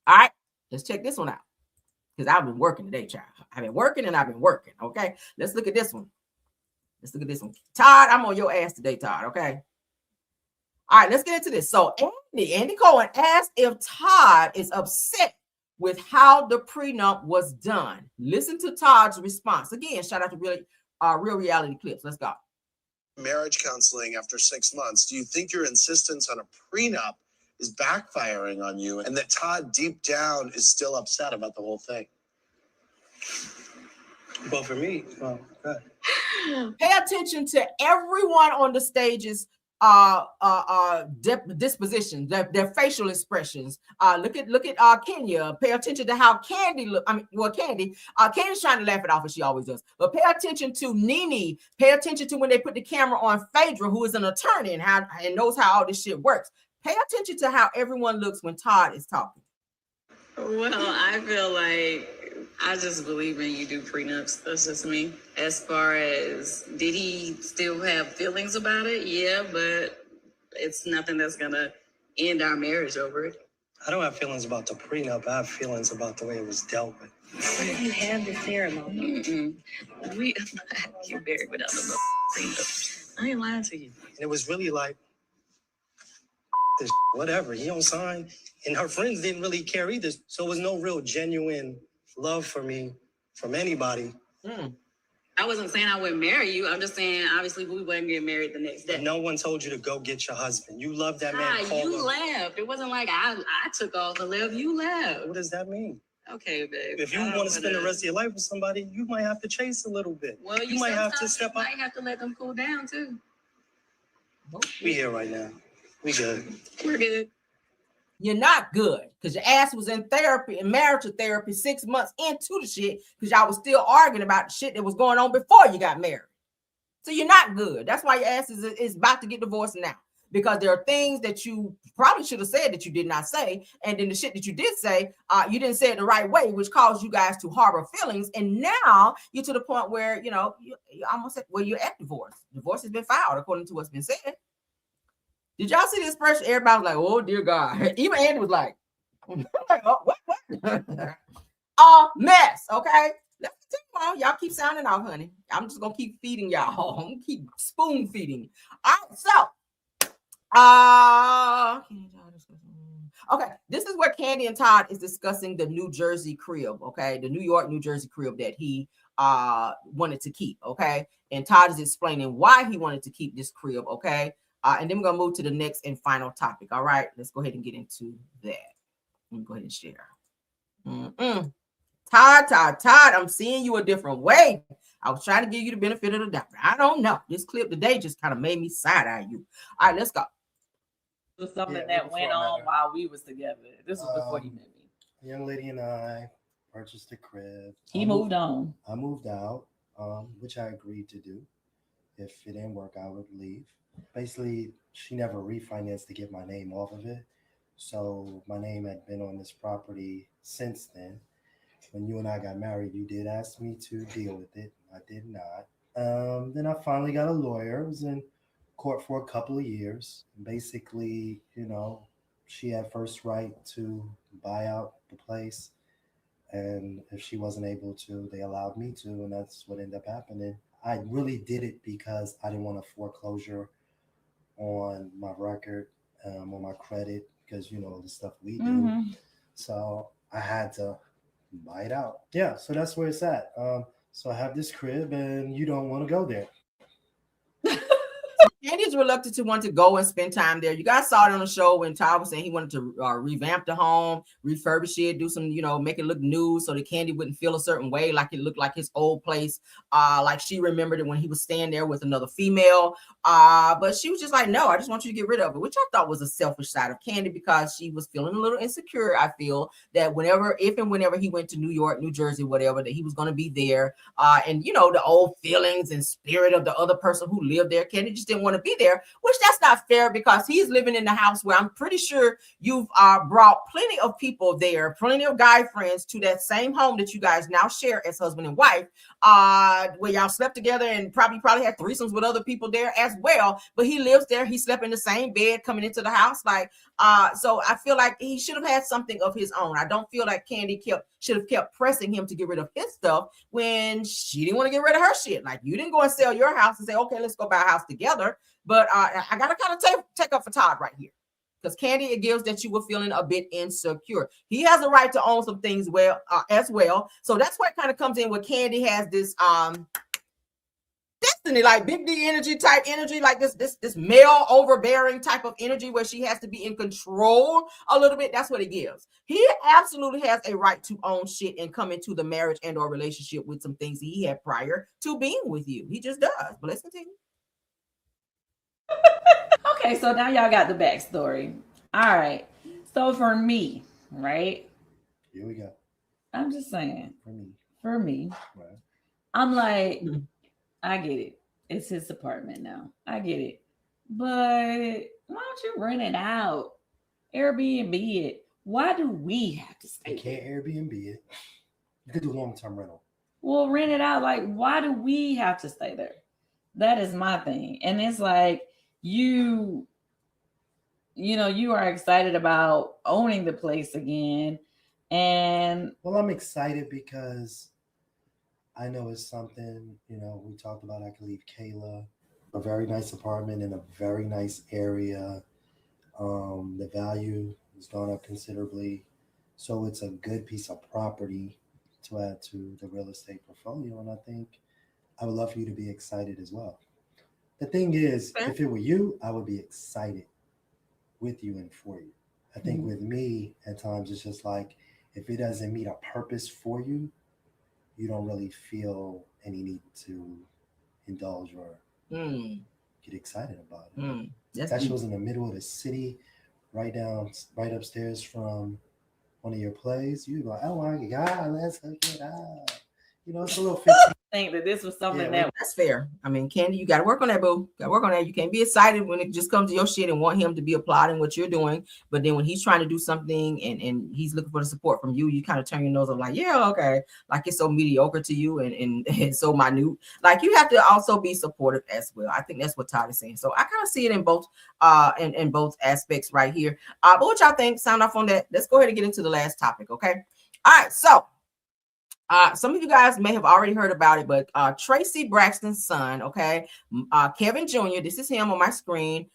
All right, let's check this one out. Because I've been working today, child. I've been working and I've been working. Okay. Let's look at this one. Let's look at this one. Todd, I'm on your ass today, Todd. Okay. All right, let's get into this. So Andy Cohen asked if Todd is upset with how the prenup was done. Listen to Todd's response. Again, shout out to Real Reality Clips. Let's go. Marriage counseling after 6 months. Do you think your insistence on a prenup is backfiring on you, and that Todd deep down is still upset about the whole thing? Well, for me, pay attention to everyone on the stage's disposition, their facial expressions. Look at Kenya. Pay attention to how Candy look. Candy's trying to laugh it off as she always does. But pay attention to Nene. Pay attention to when they put the camera on Phaedra, who is an attorney and knows how all this shit works. Pay attention to how everyone looks when Todd is talking. Well, I feel like I just believe when you do prenups. That's just me. As far as did he still have feelings about it? Yeah, but it's nothing that's gonna end our marriage over it. I don't have feelings about the prenup. I have feelings about the way it was dealt with. You have the ceremony. We get married without the prenup. I ain't lying to you. And it was really like this whatever. He don't sign. And her friends didn't really care either. So it was no real genuine love for me from anybody. I wasn't saying I wouldn't marry you. I'm just saying, obviously, we wouldn't get married the next day. But no one told you to go get your husband. You love that man. You left. It wasn't like I took off and left. You left. What does that mean? Okay, babe. If you want to spend the rest of your life with somebody, you might have to chase a little bit. Well, you might have to step up. You might have to let them cool down, too. We here right now. We good. We're good. You're not good because your ass was in therapy and marital therapy 6 months into the shit because y'all was still arguing about the shit that was going on before you got married. So you're not good. That's why your ass is about to get divorced now. because there are things that you probably should have said that you did not say, and then the shit that you did say, you didn't say it the right way, which caused you guys to harbor feelings. And now you're to the point where you almost said, well, you're at divorce. Divorce has been filed according to what's been said. Did y'all see this expression? Everybody was like, "Oh dear God." Even Andy was like, "Oh, what?" A mess. Okay, let's continue on. Y'all keep sounding off, honey. I'm just gonna keep feeding y'all. I'm gonna keep spoon feeding. All right, so okay, this is where Candy and Todd is discussing the New Jersey crib. Okay, the New York, New Jersey crib that he wanted to keep. Okay, and Todd is explaining why he wanted to keep this crib. Okay. And then we're gonna move to the next and final topic. All right, let's go ahead and get into that. Let me go ahead and share. Todd, I'm seeing you a different way. I was trying to give you the benefit of the doubt. I don't know. This clip today just kind of made me side-eye you. All right, let's go. It was something that went on while we was together. This was before he met me. A young lady and I purchased a crib. He moved on. I moved out, which I agreed to do. If it didn't work, I would leave. Basically, she never refinanced to get my name off of it. So my name had been on this property since then. When you and I got married, you did ask me to deal with it. I did not. Then I finally got a lawyer. I was in court for a couple of years. Basically, she had first right to buy out the place. And if she wasn't able to, they allowed me to. And that's what ended up happening. I really did it because I didn't want a foreclosure on my record, on my credit, because the stuff we do. Mm-hmm. So I had to buy it out. Yeah, so that's where it's at. So I have this crib, and you don't want to go there. Andy's reluctant to want to go and spend time there. You guys saw it on the show when Todd was saying he wanted to revamp the home, refurbish it, do some, make it look new so that Candy wouldn't feel a certain way, like it looked like his old place. Like she remembered it when he was staying there with another female. But she was just like, no, I just want you to get rid of it, which I thought was a selfish side of Candy because she was feeling a little insecure. I feel that if and whenever he went to New York, New Jersey, whatever, that he was going to be there. And the old feelings and spirit of the other person who lived there, Candy just didn't want to be there, which that's not fair because he's living in the house where I'm pretty sure you've brought plenty of people there, plenty of guy friends to that same home that you guys now share as husband and wife, where y'all slept together and probably had threesomes with other people there as well. But he lives there. He slept in the same bed coming into the house. So I feel like he should have had something of his own. I don't feel like Candy should have kept pressing him to get rid of his stuff when she didn't want to get rid of her shit. Like you didn't go and sell your house and say, okay, let's go buy a house together. But I gotta kind of take up for Todd right here. Because Candy, it gives that you were feeling a bit insecure. He has a right to own some things as well. So that's where it kind of comes in where Candy has this destiny, like big D energy type energy, like this male overbearing type of energy where she has to be in control a little bit. That's what it gives. He absolutely has a right to own shit and come into the marriage and or relationship with some things he had prior to being with you. He just does. But let's continue. Okay, so now y'all got the backstory. All right. So for me, right? Here we go. I'm just saying. For me. Right. I'm like, I get it. It's his apartment now. I get it. But why don't you rent it out? Airbnb it. Why do we have to stay? You can't Airbnb it. You could do long-term rental. Well, rent it out. Like, why do we have to stay there? That is my thing. And it's like, you are excited about owning the place again. And well, I'm excited because I know it's something, we talked about. I could leave Kayla a very nice apartment in a very nice area. The value has gone up considerably. So it's a good piece of property to add to the real estate portfolio. And I think I would love for you to be excited as well. The thing is, if it were you, I would be excited with you and for you. I think with me, at times, it's just like, if it doesn't meet a purpose for you, you don't really feel any need to indulge or get excited about it. That shit was in the middle of the city, right upstairs from one of your plays. You'd be like, oh my God, let's hook it up. it's a little think that this was something that that's fair. I mean, Candy, you got to work on that, boo. Got to work on that. You can't be excited when it just comes to your shit and want him to be applauding what you're doing. But then when he's trying to do something and he's looking for the support from you, you kind of turn your nose up like, yeah, okay. Like it's so mediocre to you and so minute. Like you have to also be supportive as well. I think that's what Todd is saying. So I kind of see it in both in both aspects right here. But what y'all think? Sound off on that. Let's go ahead and get into the last topic, okay? All right, so some of you guys may have already heard about it, but Tracy Braxton's son, okay, Kevin Jr., this is him on my screen,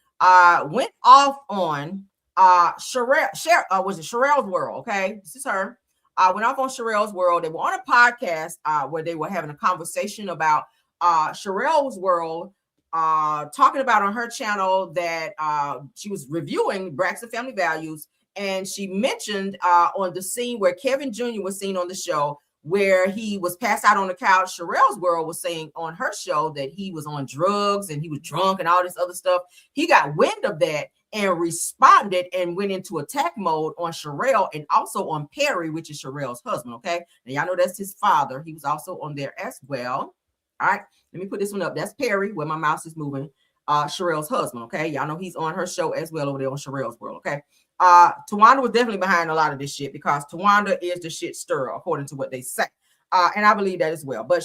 went off on Sherelle's World, okay? This is her. Went off on Sherelle's World. They were on a podcast where they were having a conversation about Sherelle's World, talking about on her channel that she was reviewing Braxton Family Values, and she mentioned on the scene where Kevin Jr. was seen on the show, where he was passed out on the couch. Sherelle's World was saying on her show that he was on drugs and he was drunk and all this other stuff. He got wind of that and responded and went into attack mode on Sherelle and also on Perry, which is Sherelle's husband, okay? And y'all know that's his father. He was also on there as well. All right, let me put this one up. That's Perry, where my mouse is moving. Sherelle's husband, okay? Y'all know he's on her show as well over there on Sherelle's World, okay? Tawanda was definitely behind a lot of this shit because Tawanda is the shit stirrer, according to what they say. And I believe that as well. But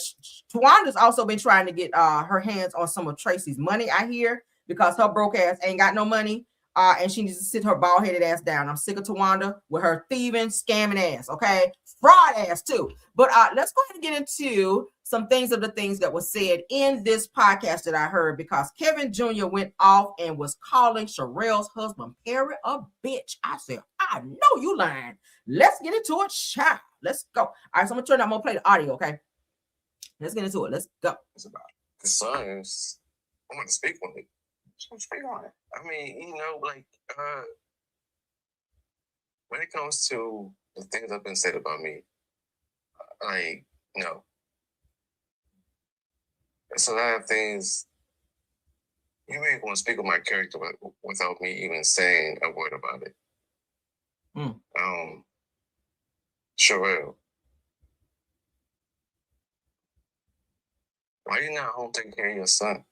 Tawanda's also been trying to get her hands on some of Tracy's money, I hear, because her broke ass ain't got no money. And she needs to sit her bald-headed ass down. I'm sick of Tawanda with her thieving, scamming ass, okay? Fraud ass, too. But let's go ahead and get into some things of the things that were said in this podcast that I heard, because Kevin Jr. went off and was calling Sherelle's husband, Perry, a bitch. I said, I know you lying. Let's get into it, child. Let's go. All right, so I'm going to play the audio, okay? Let's get into it. Let's go. It's about concerns. I want to speak on it. Speak on it. I mean, like, when it comes to the things that have been said about me, like, no. It's a lot of things. You ain't going to speak of my character without me even saying a word about it. Sherelle, why you not home taking care of your son?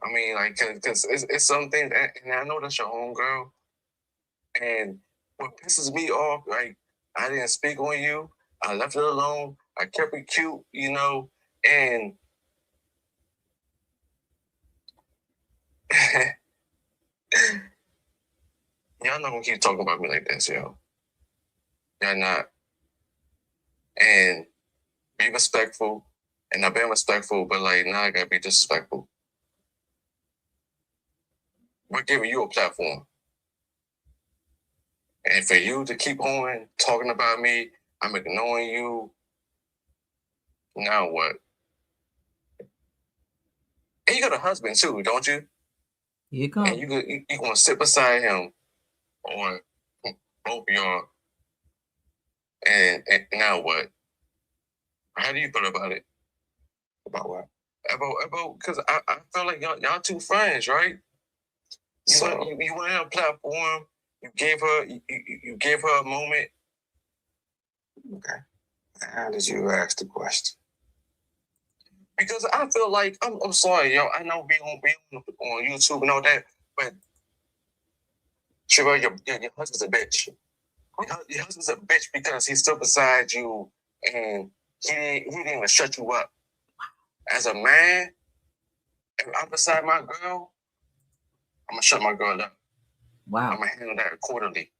I mean, like, because it's something, and I know that's your homegirl. And what pisses me off, like, I didn't speak on you. I left it alone. I kept it cute, and y'all not gonna keep talking about me like this, yo. Y'all not. And be respectful. And I've been respectful, but like now I gotta be disrespectful. We're giving you a platform. And for you to keep on talking about me, I'm ignoring you. Now what? And you got a husband too, don't you? Here you come. And you're gonna sit beside him, or both of y'all. And now what? How do you feel about it? About what? About because I feel like y'all two friends, right? So you went on a platform. You gave her a moment. Okay. How did you ask the question? Because I feel like I'm sorry, yo. I know we on YouTube and all that, but Sherelle, your husband's a bitch. Your husband's a bitch because he's still beside you and he didn't even shut you up. As a man, if I'm beside my girl, I'm gonna shut my girl up. Wow. I'm gonna handle that accordingly.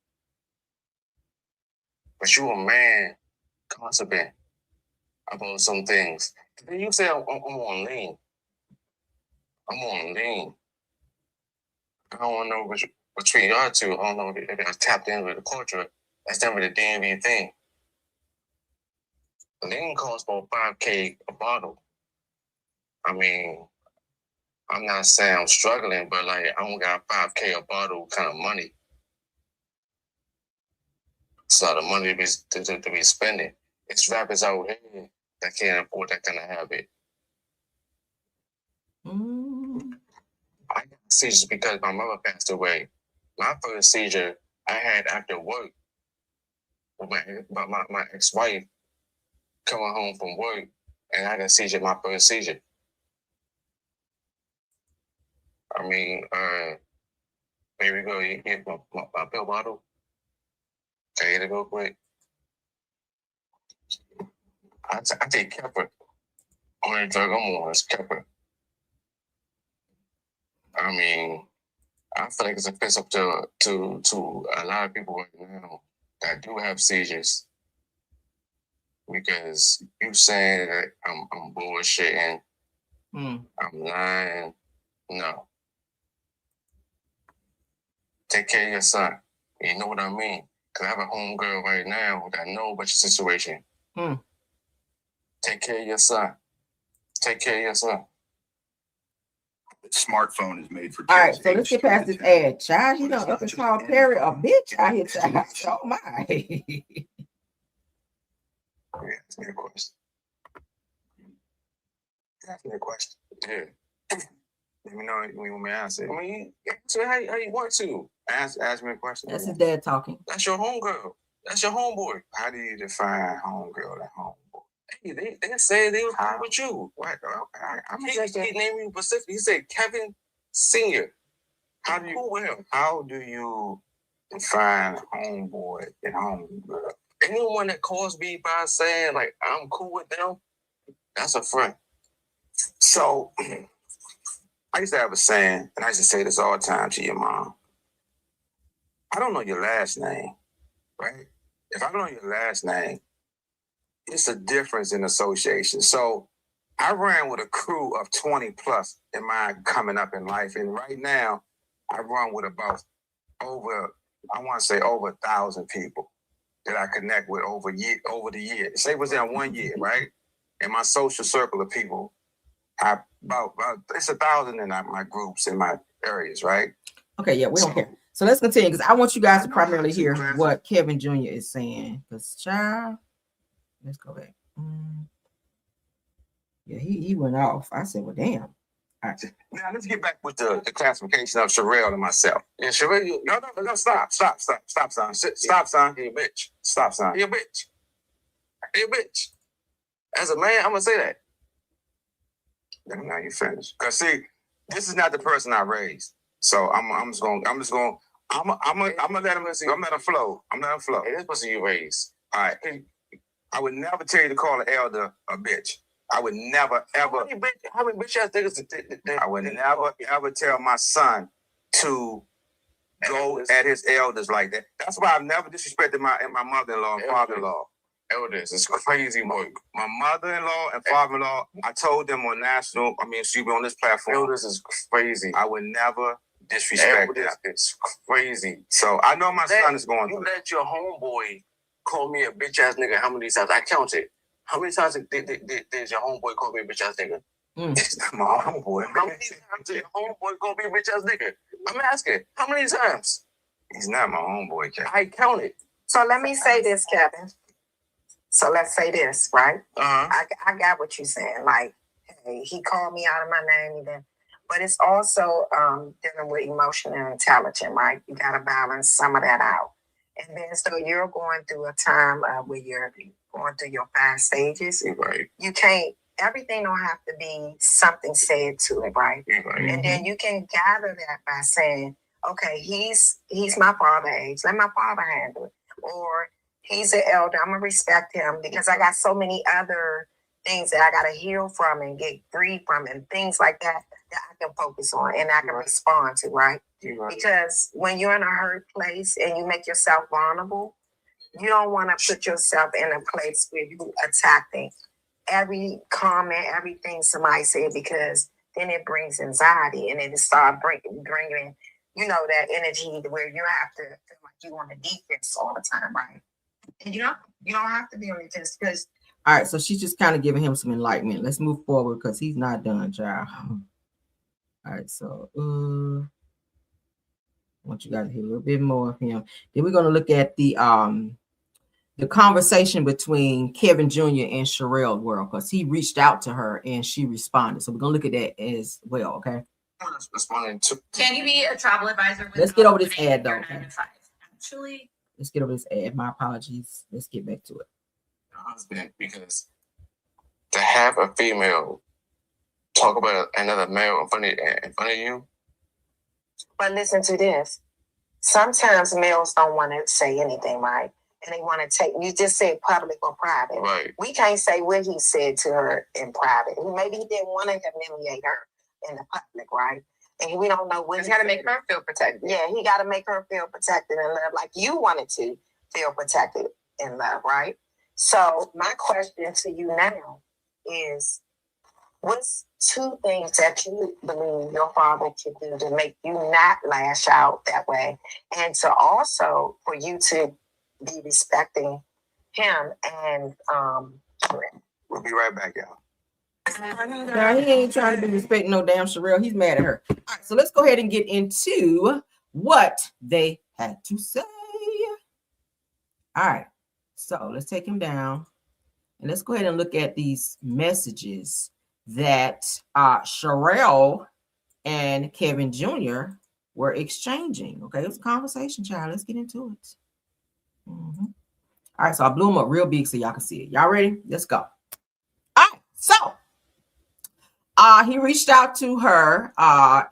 But you a man, gossiping about some things. Then you say I'm on lean. I'm on lean. I don't know between y'all two. I don't know if they tapped in with the culture. That's never the DMV thing. Lean costs about $5K a bottle. I mean, I'm not saying I'm struggling, but like I don't got $5K a bottle kind of money. It's a lot of money to be spending. It's rappers out here that can't afford that kind of habit. I got seizures because my mother passed away. My first seizure I had after work with my ex-wife. coming home from work and I got a seizure, my first seizure. I mean, maybe go get my pill bottle. Can I get it real quick? I take Kepper. Only drug I'm on is Kepper. I mean, I feel like it's a piss up to a lot of people right now that do have seizures because you saying that I'm bullshitting, I'm lying. No. Take care of your son. You know what I mean? Because I have a homegirl right now that know about your situation. Take care of your son. Take care of your son. The smartphone is made for kids. All right, so let's get past this ad. Child, he done up and called Perry a bitch out here. Child. Oh my. Ask me a question. Ask me a question. Yeah. Let me know when you want me to answer. I mean, answer how you want to. Ask me a question. That's his dad talking. That's your homegirl. That's your homeboy. How do you define homegirl and homeboy? Hey, they say they was cool with you. What? I'm just naming you specific. He said Kevin Sr. How do you cool with him? How do you define homeboy and homegirl? Anyone that calls me by saying like I'm cool with them, that's a friend. So I used to have a saying, and I used to say this all the time to your mom. I don't know your last name, right? If I don't know your last name, it's a difference in association. So I ran with a crew of 20 plus in my coming up in life. And right now, I run with about over 1,000 people that I connect with over the year. Say within 1 year, right? In my social circle of people, about it's 1,000 in my groups in my areas, right? Okay, yeah, we don't care. So let's continue because I want you guys to primarily hear what Kevin Jr. is saying. Because child, let's go back. Yeah, he went off. I said, well, damn. All right. Now let's get back with the classification of Sherelle and myself. Yeah, Sherelle, no, stop, son. Stop, son. You're a bitch. Stop, son. You're a bitch. You're a bitch. As a man, I'm gonna say that. Let me know you finish. Cause see, this is not the person I raised. So I'm just gonna let him see. I'm let him flow. Hey, this person you raised. All right. I would never tell you to call an elder a bitch. I would never ever. How many bitch ass niggas? I would never ever tell my son to go at his elders like that. That's why I've never disrespected my mother-in-law and father-in-law. Elders, it's crazy work. My mother-in-law and father-in-law, I told them on on this platform. Elders is crazy. I would never disrespect them. It's crazy. So I know my son is going through. You let your homeboy call me a bitch ass nigga how many times? I counted. How many times did your homeboy call me a bitch ass nigga? It's not my homeboy. How many times did your homeboy call me a bitch ass nigga? I'm asking. How many times? He's not my homeboy, Kevin. I counted. So let me say this, Kevin. So let's say this, right? I got what you're saying. Like, hey, he called me out of my name, but it's also dealing with emotional intelligence, right? You got to balance some of that out. And then so you're going through a time where you're going through your 5 stages. Right. You can't, everything don't have to be something said to it, right? Right. And then you can gather that by saying, okay, he's my father age. Let my father handle it. Or he's an elder. I'm going to respect him because I got so many other things that I got to heal from and get free from and things like that I can focus on and I can respond to, right? Because when you're in a hurt place and you make yourself vulnerable, you don't want to put yourself in a place where you attacking every comment, everything somebody said, because then it brings anxiety and it start bringing that energy where you have to feel like you on the defense all the time, right? And you don't have to be on the defense because. All right, so she's just kind of giving him some enlightenment. Let's move forward because he's not done, child. All right, so I want you guys to hear a little bit more of him. Then we're going to look at the conversation between Kevin Jr. and Sherelle World because he reached out to her and she responded. So we're going to look at that as well, okay? Can you be a travel advisor? Let's get over this ad, though. Okay? Actually, let's get over this ad. My apologies. Let's get back to it. Husband, because to have a female talk about another male in front of you? But listen to this. Sometimes males don't want to say anything, right? And they want to take, you just said public or private. Right. We can't say what he said to her in private. Maybe he didn't want to humiliate her in the public, right? And we don't know what. He's got to make her feel protected. Yeah, he got to make her feel protected and love like you wanted to feel protected and love, right? So my question to you now is, what's 2 things that you believe your father could do to make you not lash out that way, and to also for you to be respecting him and We'll be right back, y'all. Now, he ain't trying to be respecting no damn Sherelle. He's mad at her. All right, so let's go ahead and get into what they had to say. All right, so let's take him down and let's go ahead and look at these messages that Sherelle and Kevin Jr. were exchanging. Okay, it was a conversation, child. Let's get into it. Mm-hmm. All right, so I blew them up real big so y'all can see it. Y'all ready? Let's go. All right, so he reached out to her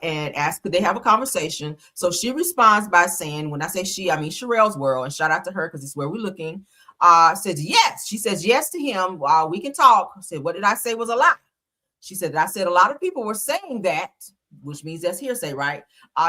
and asked could they have a conversation. So she responds by saying, when I say she, I mean Sherelle's world, and shout out to her because it's where we're looking. Says yes. She says yes to him. We can talk. I said, what did I say was a lie? She said, I said a lot of people were saying that, which means that's hearsay, right?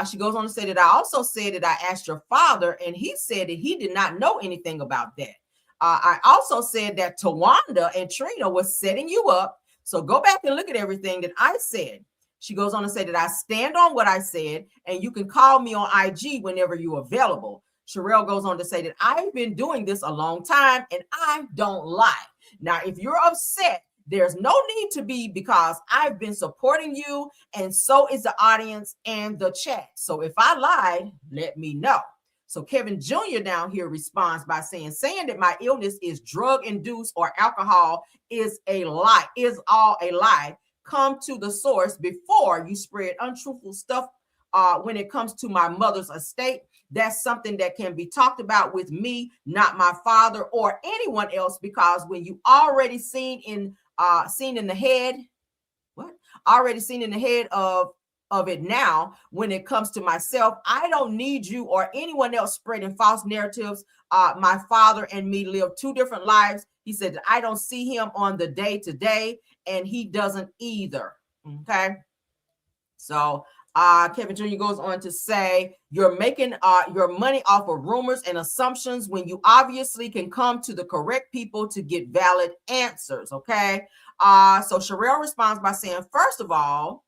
She goes on to say that I also said that I asked your father, and he said that he did not know anything about that. I also said that Tawanda and Trina was setting you up. So go back and look at everything that I said. She goes on to say that I stand on what I said, and you can call me on IG whenever you're available. Sherelle goes on to say that I've been doing this a long time, and I don't lie. Now, if you're upset, there's no need to be, because I've been supporting you, and so is the audience and the chat. So if I lied, let me know. So Kevin Jr. down here responds by saying that my illness is drug-induced or alcohol is a lie, is all a lie. Come to the source before you spread untruthful stuff when it comes to my mother's estate. That's something that can be talked about with me, not my father or anyone else, because when you already seen in the head of it now, when it comes to myself, I don't need you or anyone else spreading false narratives. My father and me live 2 different lives. He said that I don't see him on the day-to-day, and he doesn't either. Okay. So Kevin Jr. goes on to say, you're making your money off of rumors and assumptions when you obviously can come to the correct people to get valid answers. Okay. So Sherelle responds by saying, first of all,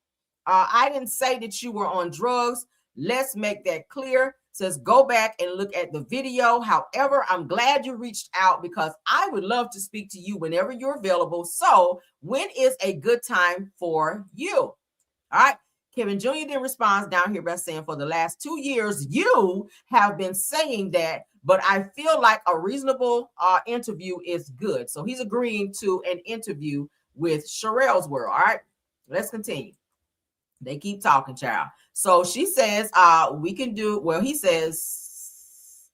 I didn't say that you were on drugs. Let's make that clear. Says go back and look at the video. However, I'm glad you reached out because I would love to speak to you whenever you're available. So when is a good time for you? All right. Kevin Jr. then responds down here by saying, for the last 2 years, you have been saying that, but I feel like a reasonable interview is good. So he's agreeing to an interview with Sherelle's world. All right, let's continue. They keep talking, child. So she says, we can do, well, he says,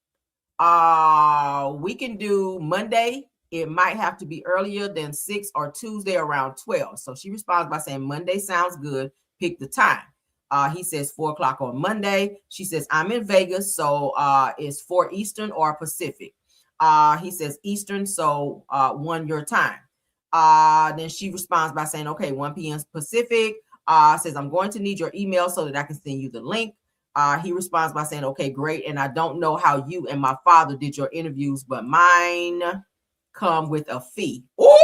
we can do Monday. It might have to be earlier than 6 or Tuesday around 12. So she responds by saying, Monday sounds good. Pick the time. He says 4 o'clock on Monday. She says, I'm in Vegas. So it's 4 Eastern or Pacific. He says Eastern. So 1 your time. Then she responds by saying, okay, 1 p.m. Pacific. Says, I'm going to need your email so that I can send you the link. He responds by saying, okay, great. And I don't know how you and my father did your interviews, but mine come with a fee. Ooh!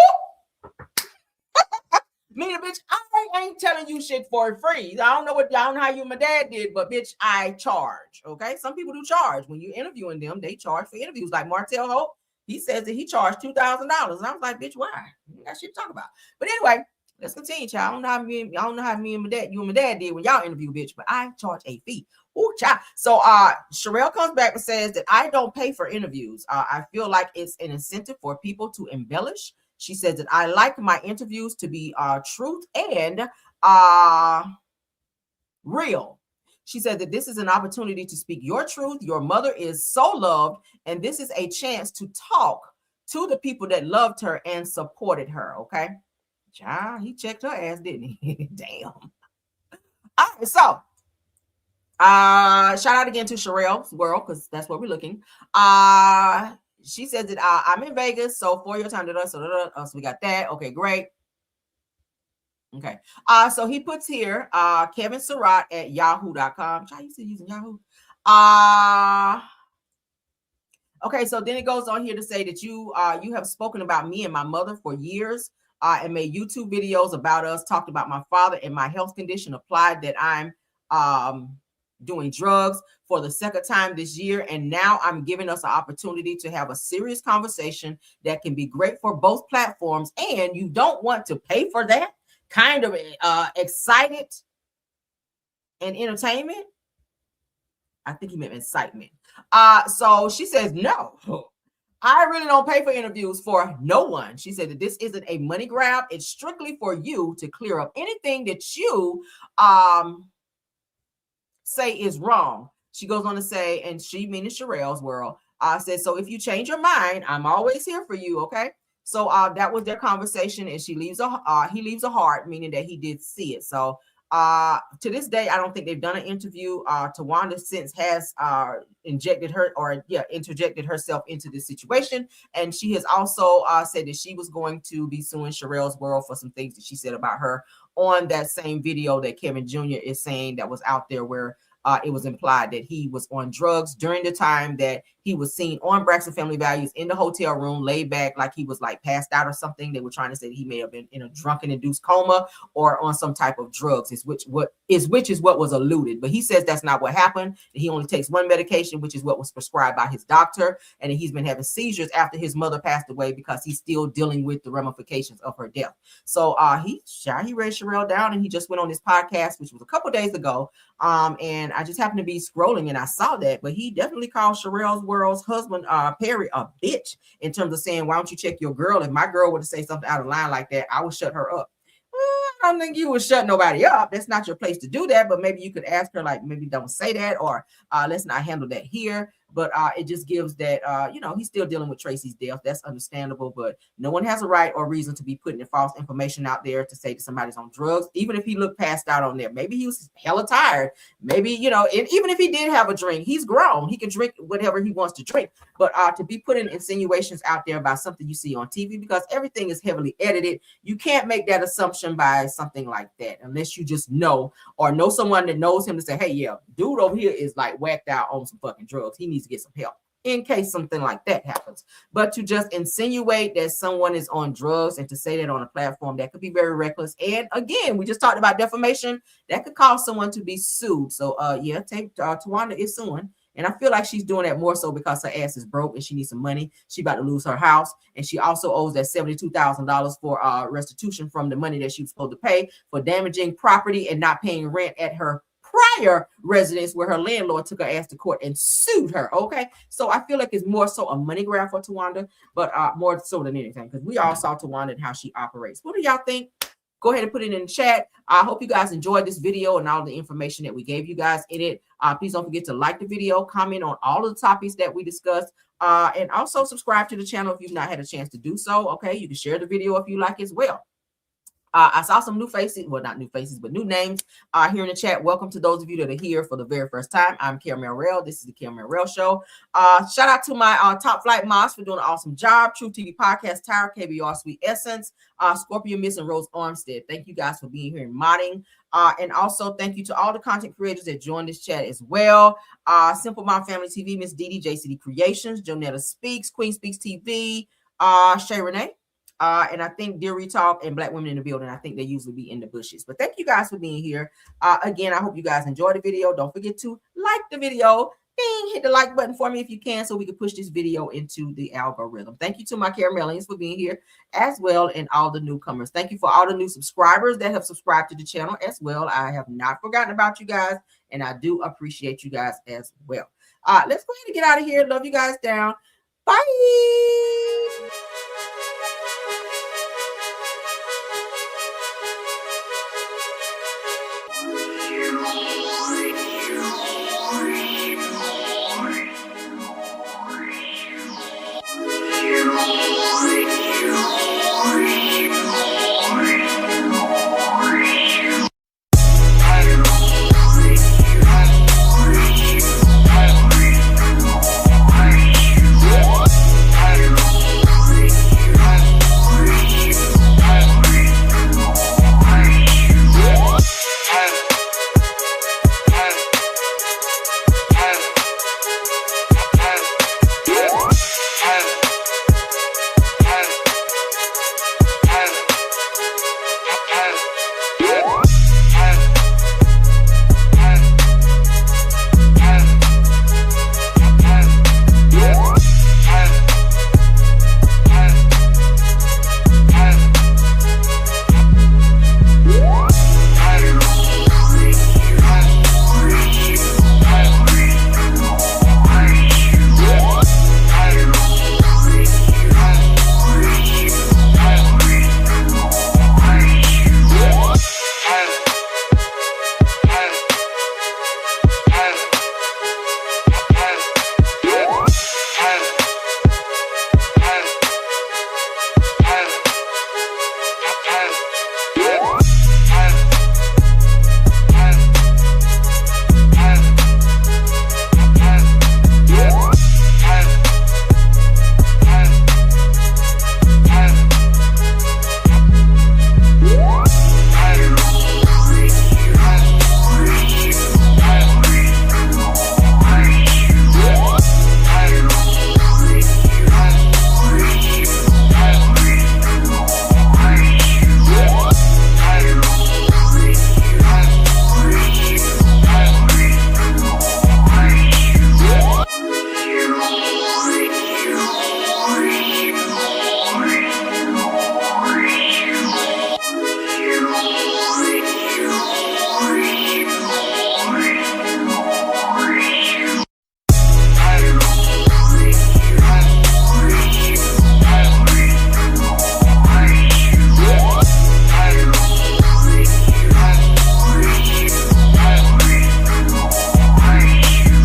Meaning, bitch, I ain't telling you shit for free. I don't know how you and my dad did, but bitch, I charge. Okay. Some people do charge. When you're interviewing them, they charge for interviews. Like Martell Hope, he says that he charged $2,000. And I was like, bitch, why? You got shit to talk about. But anyway, let's continue, child. I don't know how you and my dad did when y'all interview, bitch, but I charge a fee. Ooh, child. So Sherelle comes back and says that I don't pay for interviews. I feel like it's an incentive for people to embellish. She says that I like my interviews to be truth and real. She said that this is an opportunity to speak your truth. Your mother is so loved, and this is a chance to talk to the people that loved her and supported her. Okay. Child, he checked her ass, didn't he? Damn. All right, so shout out again to Sherelle's World, because that's where we're looking. She says that I'm in Vegas, so for your time, so we got that. Okay, great. Okay. So he puts here Kevin Surratt at yahoo.com. Child, you still using Yahoo? Okay, so then it goes on here to say that you have spoken about me and my mother for years and made YouTube videos about us, talked about my father and my health condition, applied that I'm doing drugs for the second time this year, and now I'm giving us an opportunity to have a serious conversation that can be great for both platforms, and you don't want to pay for that kind of excited and entertainment. I think he meant incitement. So she says, no, I really don't pay for interviews for no one. She said that this isn't a money grab. It's strictly for you to clear up anything that you say is wrong. She goes on to say, and she meaning Sherelle's World, says, so if you change your mind, I'm always here for you. Okay. So that was their conversation, and he leaves a heart, meaning that he did see it. So to this day, I don't think they've done an interview. Tawanda since has interjected herself into this situation, and she has also said that she was going to be suing Sherelle's World for some things that she said about her on that same video that Kevin Jr. is saying that was out there, where it was implied that he was on drugs during the time that he was seen on Braxton Family Values in the hotel room, laid back like he was like passed out or something. They were trying to say that he may have been in a drunken induced coma or on some type of drugs, which is what was alluded. But he says that's not what happened. He only takes one medication, which is what was prescribed by his doctor, and he's been having seizures after his mother passed away because he's still dealing with the ramifications of her death. So he raised Sherelle down, and he just went on this podcast, which was a couple days ago. And I just happened to be scrolling and I saw that, but he definitely called Sherelle's World's husband, Perry, a bitch in terms of saying, why don't you check your girl? If my girl were to say something out of line like that, I would shut her up. I don't think you would shut nobody up. That's not your place to do that, but maybe you could ask her, like, maybe don't say that, or let's not handle that here. But it just gives that, he's still dealing with Tracy's death. That's understandable, but no one has a right or reason to be putting false information out there to say that somebody's on drugs, even if he looked passed out on there. Maybe he was hella tired. Maybe, and even if he did have a drink, he's grown. He can drink whatever he wants to drink. But to be putting insinuations out there about something you see on TV, because everything is heavily edited, you can't make that assumption by something like that unless you just know or know someone that knows him to say, hey, yeah, dude over here is like whacked out on some fucking drugs. He needs to get some help in case something like that happens. But to just insinuate that someone is on drugs and to say that on a platform, that could be very reckless. And again, we just talked about defamation that could cause someone to be sued. So Tawanda is suing. And I feel like she's doing that more so because her ass is broke and she needs some money. She about to lose her house. And she also owes that $72,000 for restitution from the money that she was supposed to pay for damaging property and not paying rent at her prior residence, where her landlord took her ass to court and sued her. Okay. So I feel like it's more so a money grab for Tawanda, but more so than anything, because we all saw Tawanda and how she operates. What do y'all think? Go ahead and put it in the chat. I hope you guys enjoyed this video and all the information that we gave you guys in it. Please don't forget to like the video, comment on all of the topics that we discussed, and also subscribe to the channel if you've not had a chance to do so. Okay, you can share the video if you like as well. I saw some new faces, well, not new faces, but new names here in the chat. Welcome to those of you that are here for the very first time. I'm Caramel Rell. This is the Caramel Rell Show. Shout out to my top flight moms for doing an awesome job. True TV Podcast Tower, KBR Sweet Essence, Scorpion Miss, and Rose Armstead. Thank you guys for being here and modding. And also thank you to all the content creators that joined this chat as well. Simple Mom Family TV, Miss Dee, JCD Creations, Jonetta Speaks, Queen Speaks TV, Shay Renee. And I think Dear Retalk and Black Women in the Building, I think they usually be in the bushes. But thank you guys for being here. Again, I hope you guys enjoyed the video. Don't forget to like the video. Ding, hit the like button for me if you can, so we can push this video into the algorithm. Thank you to my Caramelians for being here as well, and all the newcomers. Thank you for all the new subscribers that have subscribed to the channel as well. I have not forgotten about you guys, and I do appreciate you guys as well. Let's go ahead and get out of here. Love you guys down. Bye.